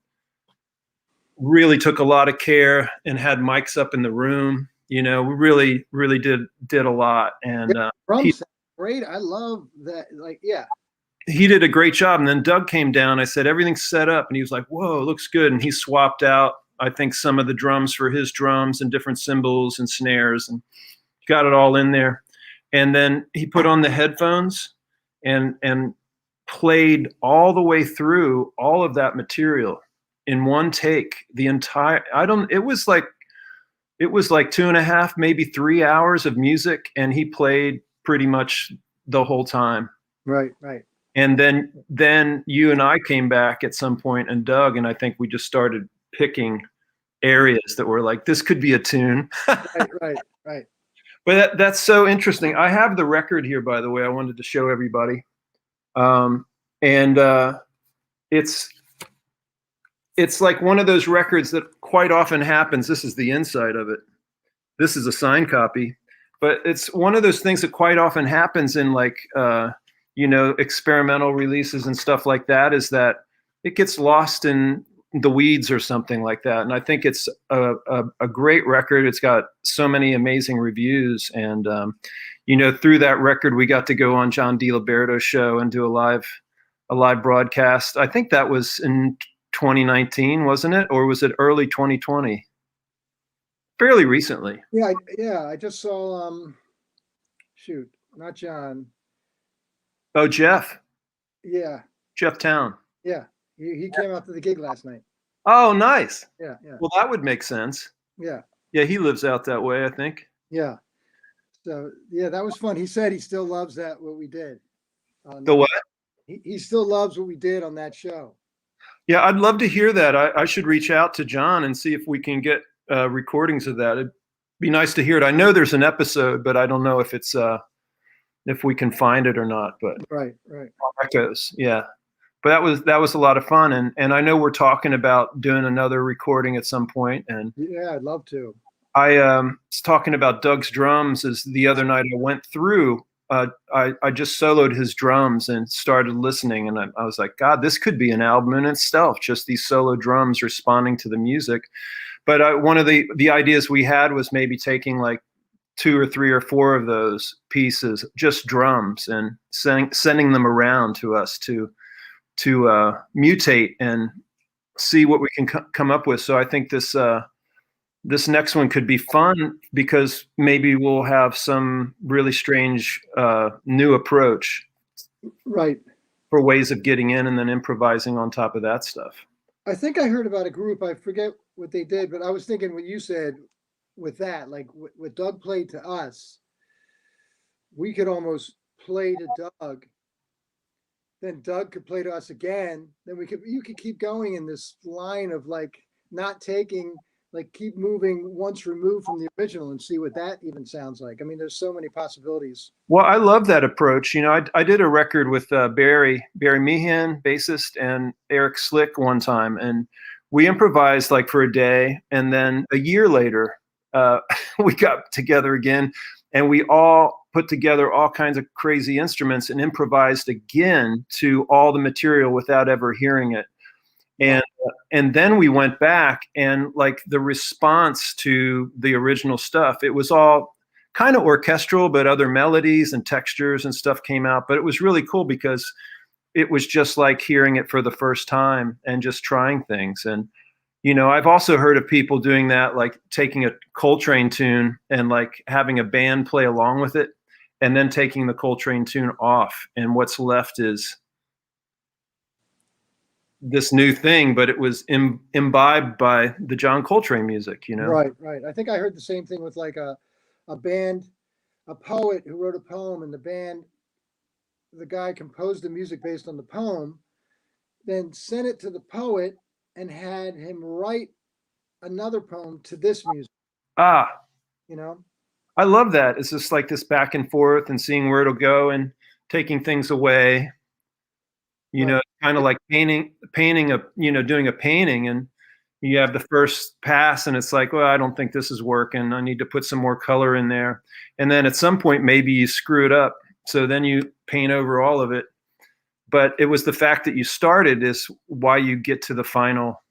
really took a lot of care and had mics up in the room. We really, really did a lot. And drums great. I love that. Like, yeah. He did a great job. And then Doug came down. I said, everything's set up. And he was like, whoa, looks good. And he swapped out, I think, some of the drums for his drums and different cymbals and snares and got it all in there. And then he put on the headphones and played all the way through all of that material in one take. It was like 2.5, maybe 3 hours of music. And he played pretty much the whole time. Right. And then you and I came back at some point, and Doug, and I think we just started picking areas that were like, this could be a tune. Right. But that's so interesting. I have the record here, by the way. I wanted to show everybody. It's like one of those records that quite often happens. This is the inside of it. This is a signed copy. But it's one of those things that quite often happens in like, experimental releases and stuff like that, is that it gets lost in the weeds or something like that. And I think it's a great record. It's got so many amazing reviews. And, through that record, we got to go on John DiLiberto's show and do a live broadcast. I think that was in 2019, wasn't it? Or was it early 2020? Fairly recently. Yeah. I just saw, not John. Oh, Jeff. Yeah. Jeff Town. Yeah. He came out to the gig last night. Oh, nice. Yeah, yeah, Well, that would make sense. yeah, Yeah, he lives out that way, I think. yeah. So yeah, that was fun. He said he still loves that what we did on The what? he still loves what we did on that show. Yeah, I'd love to hear that. I should reach out to John and see if we can get recordings of that. It'd be nice to hear it. I know there's an episode, but I don't know if it's if we can find it or not. But Right, right. that goes, yeah. But that was a lot of fun, and I know we're talking about doing another recording at some point. And Yeah, I'd love to. I was talking about Doug's drums as the other night I went through. I just soloed his drums and started listening, and I was like, God, this could be an album in itself. Just these solo drums responding to the music. But one of the ideas we had was maybe taking like 2 or 3 or 4 of those pieces, just drums, and sending them around to us to mutate and see what we can come up with. So I think this next one could be fun because maybe we'll have some really strange new approach Right. for ways of getting in and then improvising on top of that stuff. I think I heard about a group. I forget what they did, but I was thinking what you said with that, like what Doug played to us, we could almost play to Doug. Then Doug could play to us again. Then you could keep going in this line of like not taking, like keep moving once removed from the original and see what that even sounds like. I mean, there's so many possibilities. Well, I love that approach. You know, I did a record with Barry Meehan, bassist, and Eric Slick one time, and we improvised like for a day, and then a year later, we got together again, and we all put together all kinds of crazy instruments and improvised again to all the material without ever hearing it. And then we went back, and like the response to the original stuff, it was all kind of orchestral, but other melodies and textures and stuff came out. But it was really cool because it was just like hearing it for the first time and just trying things. And you know, I've also heard of people doing that, like taking a Coltrane tune and like having a band play along with it, and then taking the Coltrane tune off, and what's left is this new thing, but it was imbibed by the John Coltrane music, you know? Right, right. I think I heard the same thing with like a band, a poet who wrote a poem, and the guy composed the music based on the poem, then sent it to the poet and had him write another poem to this music, Ah, you know? I love that. It's just like this back and forth and seeing where it'll go and taking things away. You Right. know, kind of like painting doing a painting, and you have the first pass and it's like, well, I don't think this is working. I need to put some more color in there. And then at some point, maybe you screw it up. So then you paint over all of it. But it was the fact that you started is why you get to the final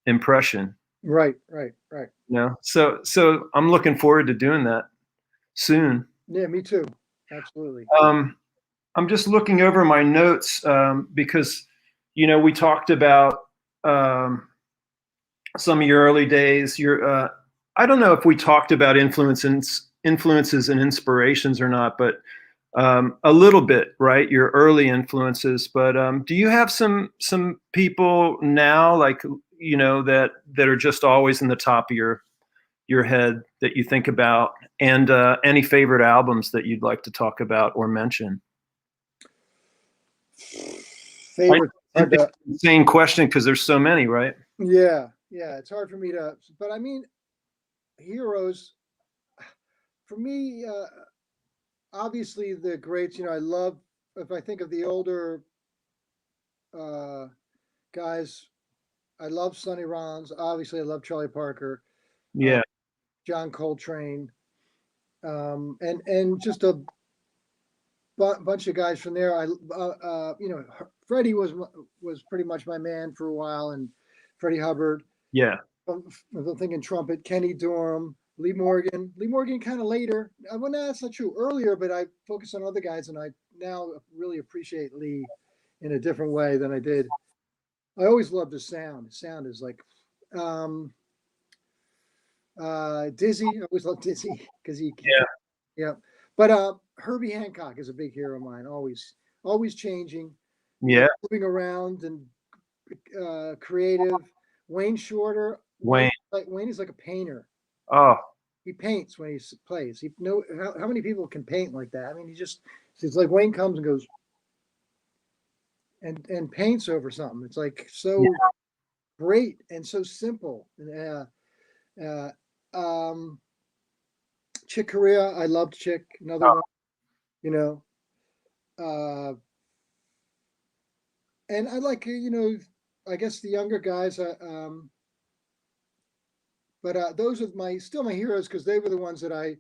impression. Right, right, right. You know, so I'm looking forward to doing that soon. Yeah, me too. Absolutely. I'm just looking over my notes because, you know, we talked about some of your early days. I don't know if we talked about influences and inspirations or not, but a little bit, right? Your early influences. But do you have some people now, like, you know, that are just always in the top of your head that you think about, and any favorite albums that you'd like to talk about or mention? Favorite. It's an insane question because there's so many, right? Yeah, yeah. It's hard for me to, but I mean, heroes for me, obviously the greats, you know, I love, if I think of the older uh, guys, I love Sonny Rollins. Obviously, I love Charlie Parker, Yeah. John Coltrane, and just a bunch of guys from there. You know, Freddie was pretty much my man for a while, and Freddie Hubbard. Yeah. I'm thinking trumpet, Kenny Dorham, Lee Morgan. Lee Morgan kind of later. Well, no, that's not true. Earlier, but I focused on other guys, and I now really appreciate Lee in a different way than I did. I always loved his sound. His sound is like Dizzy. I always loved Dizzy because yeah. But Herbie Hancock is a big hero of mine. Always changing. Yeah. Moving around and creative Wayne Shorter. Wayne. Wayne is like a painter. Oh, He paints when he plays. He know how many people can paint like that. I mean, it's like Wayne comes and goes and paints over something. It's like so great and so simple. Uh, Chick Corea, I loved Chick. Another one, you know. And I like, I guess the younger guys. But those are still my heroes because they were the ones that I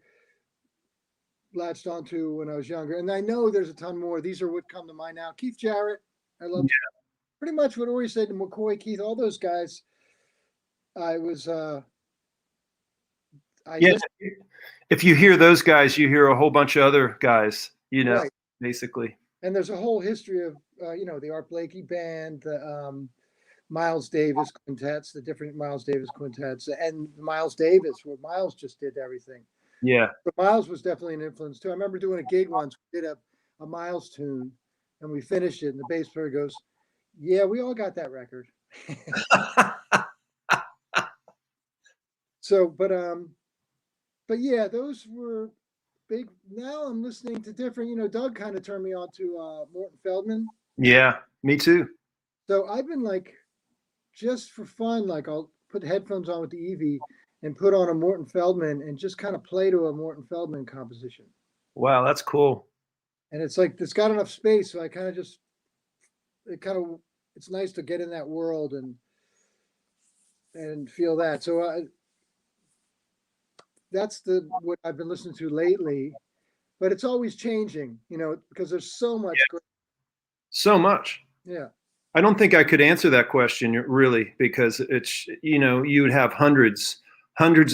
latched onto when I was younger. And I know there's a ton more. These are what come to mind now. Keith Jarrett, I love pretty much what Ori said to McCoy, Keith, all those guys. I was, if you hear those guys, you hear a whole bunch of other guys, right. Basically. And there's a whole history of, the Art Blakey band, the Miles Davis quintets, the different Miles Davis quintets, and Miles Davis, where Miles just did everything. Yeah. But Miles was definitely an influence too. I remember doing a gig once. We did a Miles tune, and we finished it, and the bass player goes, "Yeah, we all got that record." So, but yeah, those were big. Now I'm listening to different. Doug kind of turned me on to Morton Feldman. Yeah, me too. So I've been like, just for fun, like I'll put headphones on with the Evie and put on a Morton Feldman and just kind of play to a Morton Feldman composition. Wow, that's cool. And it's like it's got enough space, so I kind of it's nice to get in that world and feel that. So that's what I've been listening to lately, but it's always changing, because there's so much. So much. Yeah. I don't think I could answer that question really, because it's, you would have hundreds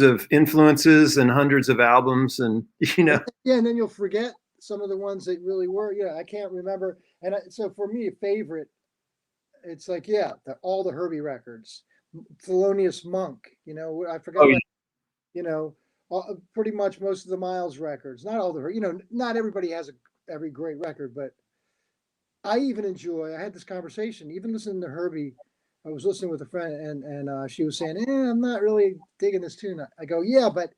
of influences and hundreds of albums and, Yeah. And then you'll forget some of the ones that really were. Yeah. I can't remember. And so for me, a favorite, it's like, all the Herbie records, Thelonious Monk, I forgot, pretty much most of the Miles records, not all not everybody has every great record, but I had this conversation, even listening to Herbie. I was listening with a friend and she was saying, I'm not really digging this tune. I go, yeah, but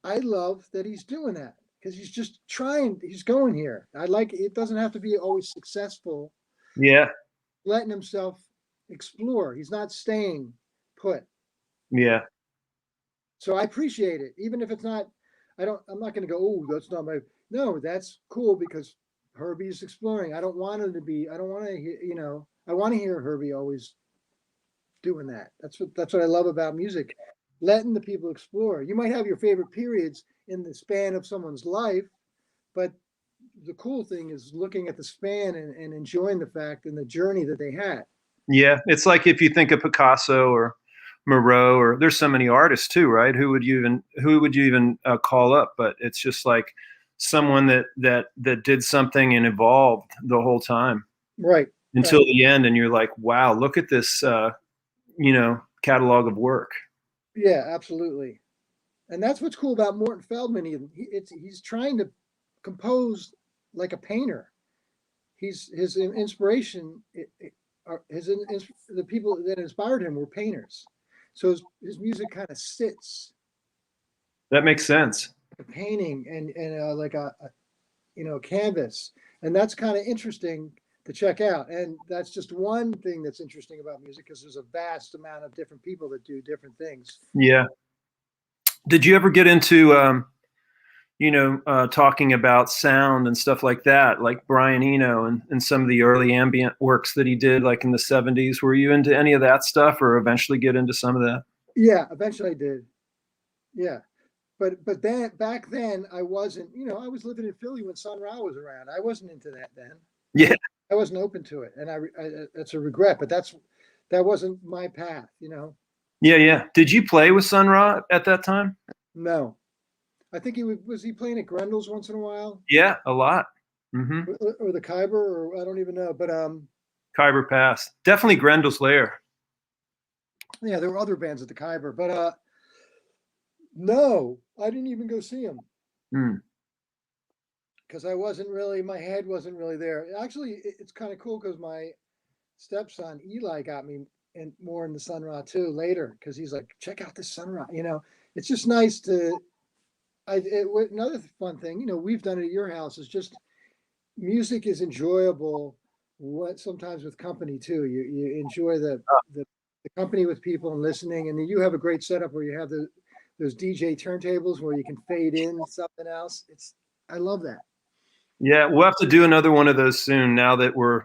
I love that he's doing that because he's just trying, he's going here. I like, it doesn't have to be always successful. Yeah. Letting himself explore. He's not staying put. Yeah. So I appreciate it. Even if it's not, I'm not going to go, oh, that's not no, that's cool because Herbie's exploring. I don't want to, I want to hear Herbie always doing that. That's what I love about music, letting the people explore. You might have your favorite periods in the span of someone's life, but the cool thing is looking at the span and enjoying the fact and the journey that they had. Yeah. It's like if you think of Picasso or Moreau, or there's so many artists too, right? Who would you even call up? But it's just like someone that did something and evolved the whole time, right, until the end, and you're like, wow, look at this, catalog of work. Yeah, absolutely. And that's what's cool about Morton Feldman. He's trying to compose like a painter. His inspiration, the people that inspired him were painters. So his music kind of sits. That makes sense. A painting and like a canvas, and that's kind of interesting to check out. And that's just one thing that's interesting about music because there's a vast amount of different people that do different things. Yeah. Did you ever get into talking about sound and stuff like that, like Brian Eno and some of the early ambient works that he did, like in the 70s? Were you into any of that stuff, or eventually get into some of that? Yeah, eventually I did. Yeah. But then back then I wasn't, I was living in Philly when Sun Ra was around. I wasn't into that then. Yeah. I wasn't open to it. And I that's a regret, but that wasn't my path, Yeah. Yeah. Did you play with Sun Ra at that time? No. I think was he playing at Grendel's once in a while? Yeah, a lot. Mm-hmm. Or the Khyber, or I don't even know, but Khyber Pass, definitely Grendel's Lair. Yeah, there were other bands at the Khyber, but no, I didn't even go see him because my head wasn't really there. Actually, it's kind of cool because my stepson Eli got me and more in the Sun Ra too later, because he's like, check out this Sun Ra. It's just nice to. Another fun thing, we've done it at your house, is just music is enjoyable. Sometimes with company too. You enjoy the company with people and listening, and then you have a great setup where you have those DJ turntables where you can fade in something else. I love that. Yeah, we'll have to do another one of those soon now that we're,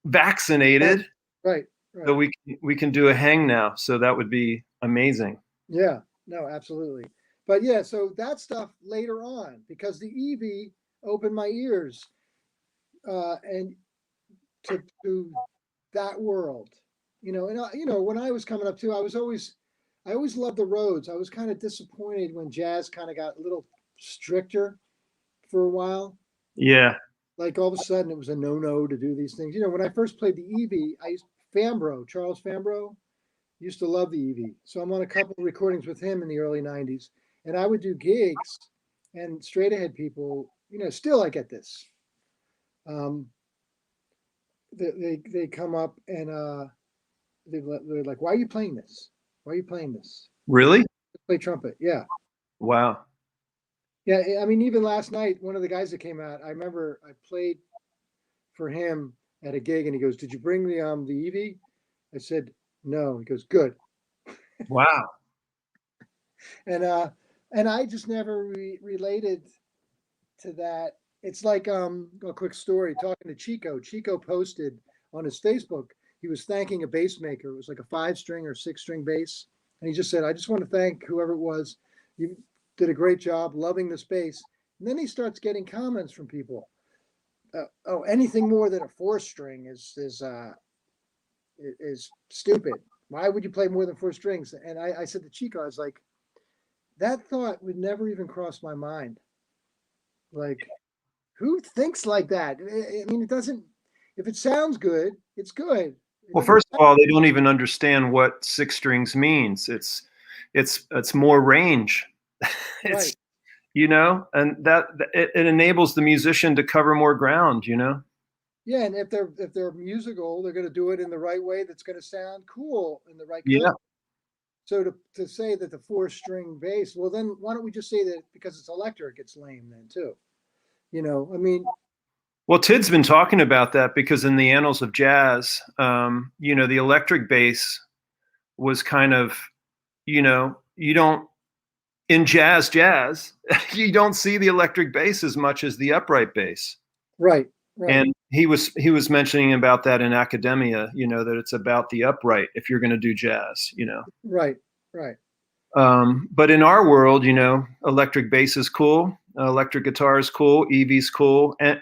vaccinated. Right. So we can do a hang now. So that would be amazing. Yeah, no, absolutely. But yeah, so that stuff later on, because the Evie opened my ears and to that world, and when I was coming up too, I always loved the roads. I was kind of disappointed when jazz kind of got a little stricter for a while. Yeah. Like all of a sudden it was a no to do these things. When I first played the Evie, Charles Fambro used to love the Evie. So I'm on a couple of recordings with him in the early 90s, and I would do gigs, and straight ahead people, still I get this. They come up and they're like, why are you playing this? Why are you playing this? Really? Play trumpet. Yeah. Wow. Yeah. I mean, even last night, one of the guys that came out, I remember I played for him at a gig, and he goes, did you bring the Evie? I said, no. He goes, good. Wow. And I just never related to that. It's like a quick story. Talking to Chico. Chico posted on his Facebook. He was thanking a bass maker. It was like a 5-string or 6-string bass, and he just said, "I just want to thank whoever it was. You did a great job, loving this bass." And then he starts getting comments from people. Anything more than a 4-string is stupid. Why would you play more than 4 strings? And I said to Chico, I was like, that thought would never even cross my mind. Like, who thinks like that? I mean, it doesn't, if it sounds good, it's good. Well, first of all, they don't even understand what 6 strings means. It's more range. It's, right. And that it enables the musician to cover more ground, Yeah, and if they're musical, they're going to do it in the right way. That's going to sound cool in the right Yeah. context. So to say that the 4-string bass, well, then why don't we just say that because it's electric, it's lame then too? I mean. Well, Tid's been talking about that because in the annals of jazz, the electric bass was kind of, you don't, in jazz, you don't see the electric bass as much as the upright bass. Right. And he was mentioning about that in academia, that it's about the upright if you're going to do jazz, Right. But in our world, electric bass is cool, electric guitar is cool, Evie's cool, and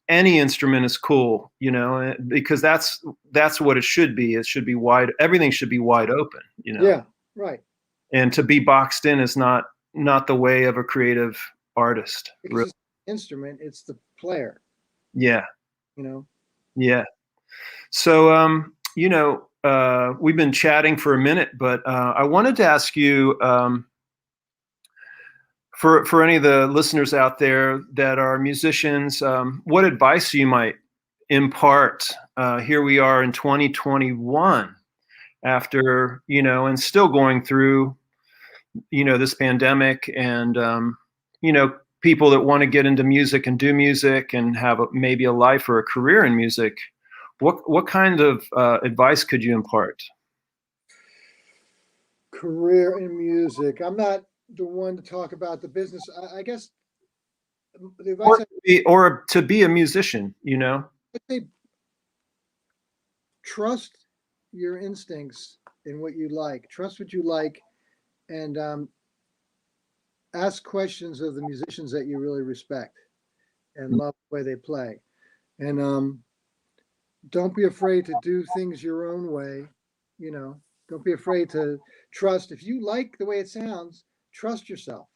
any instrument is cool, because that's what it should be. It should be wide. Everything should be wide open, Yeah. Right. And to be boxed in is not the way of a creative artist. Because Really. it's the instrument, it's the player. Yeah. Yeah. So, we've been chatting for a minute, but I wanted to ask you, for any of the listeners out there that are musicians, what advice you might impart. Here we are in 2021 after, and still going through, this pandemic, and, people that want to get into music and do music and have maybe a life or a career in music. What kind of advice could you impart? Career in music. I'm not the one to talk about the business. I guess the advice or to be a musician, I'd say trust your instincts in what you like. Trust what you like, and ask questions of the musicians that you really respect and love the way they play. And don't be afraid to do things your own way. Don't be afraid to trust. If you like the way it sounds, trust yourself.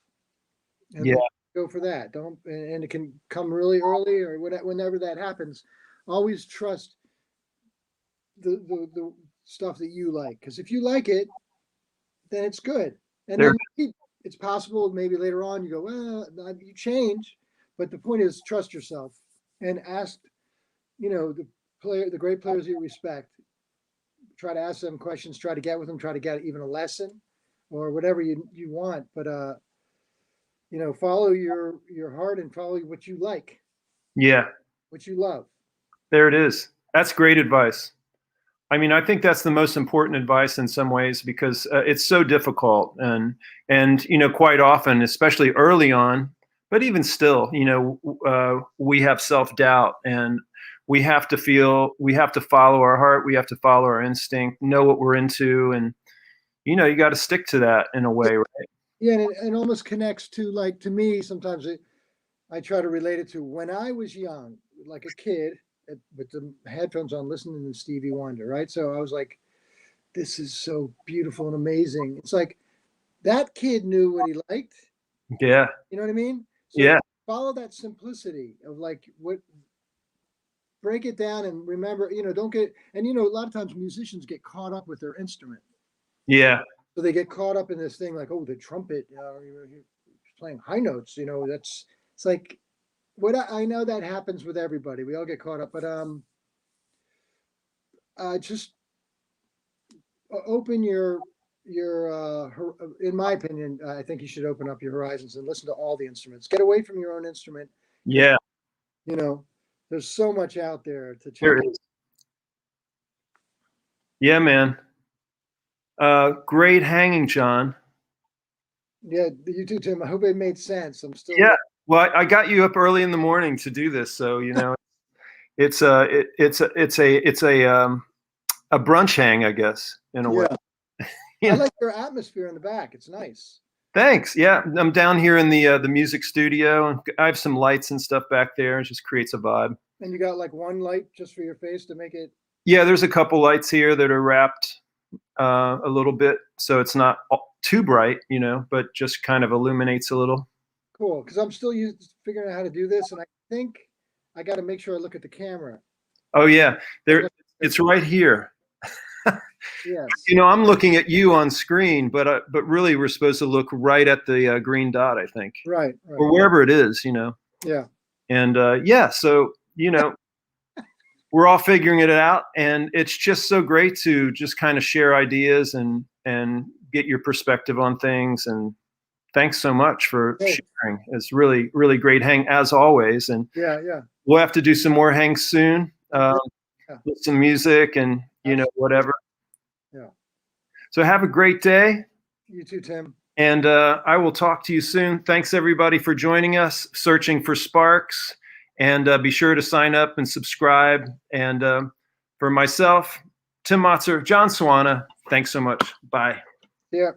And Yeah. then go for that. Don't, and it can come really early or whenever that happens. Always trust the stuff that you like, because if you like it, then it's good. And then it's possible maybe later on you go, well, you change, but the point is trust yourself and ask, the great players you respect, try to ask them questions, try to get with them, try to get even a lesson or whatever you want. But, follow your heart and follow what you like, Yeah, what you love. there it is. That's great advice. I mean, I think that's the most important advice in some ways because it's so difficult and quite often, especially early on, but even still, we have self-doubt and we have to follow our heart. We have to follow our instinct, know what we're into. And, you got to stick to that in a way, right? Yeah. And it almost connects to, like, to me, sometimes I try to relate it to when I was young, like a kid with the headphones on, listening to Stevie Wonder, right? So I was like, this is so beautiful and amazing. It's like that kid knew what he liked. Yeah. You know what I mean? So Yeah. follow that simplicity of like break it down and remember, don't get, and a lot of times musicians get caught up with their instrument. Yeah. So they get caught up in this thing like, oh, the trumpet, you're playing high notes, it's like, what I know that happens with everybody. We all get caught up, but just open your in my opinion, I think you should open up your horizons and listen to all the instruments. Get away from your own instrument. Yeah. There's so much out there to check. There is. Yeah, man. Great hanging, John. Yeah, you too, Tim. I hope it made sense. I'm still. Yeah. Well, I got you up early in the morning to do this, so it's a brunch hang, I guess, in a way. I like your atmosphere in the back. It's nice. Thanks. Yeah, I'm down here in the music studio, and I have some lights and stuff back there. It just creates a vibe. And you got like one light just for your face to make it. Yeah, there's a couple lights here that are wrapped a little bit, so it's not too bright, but just kind of illuminates a little. Cool, because I'm still figuring out how to do this, and I think I got to make sure I look at the camera. Oh yeah, it's right here. Yes. I'm looking at you on screen, but really we're supposed to look right at the green dot, I think. Right. Or wherever it is, Yeah. And so we're all figuring it out, and it's just so great to just kind of share ideas and get your perspective on things. And thanks so much for sharing. It's really, really great hang as always. And yeah, we'll have to do some more hangs soon with some music and whatever. Yeah. So have a great day. You too, Tim. And I will talk to you soon. Thanks everybody for joining us, Searching for Sparks. And be sure to sign up and subscribe. And for myself, Tim Motzer, John Swana, thanks so much. Bye. Yeah.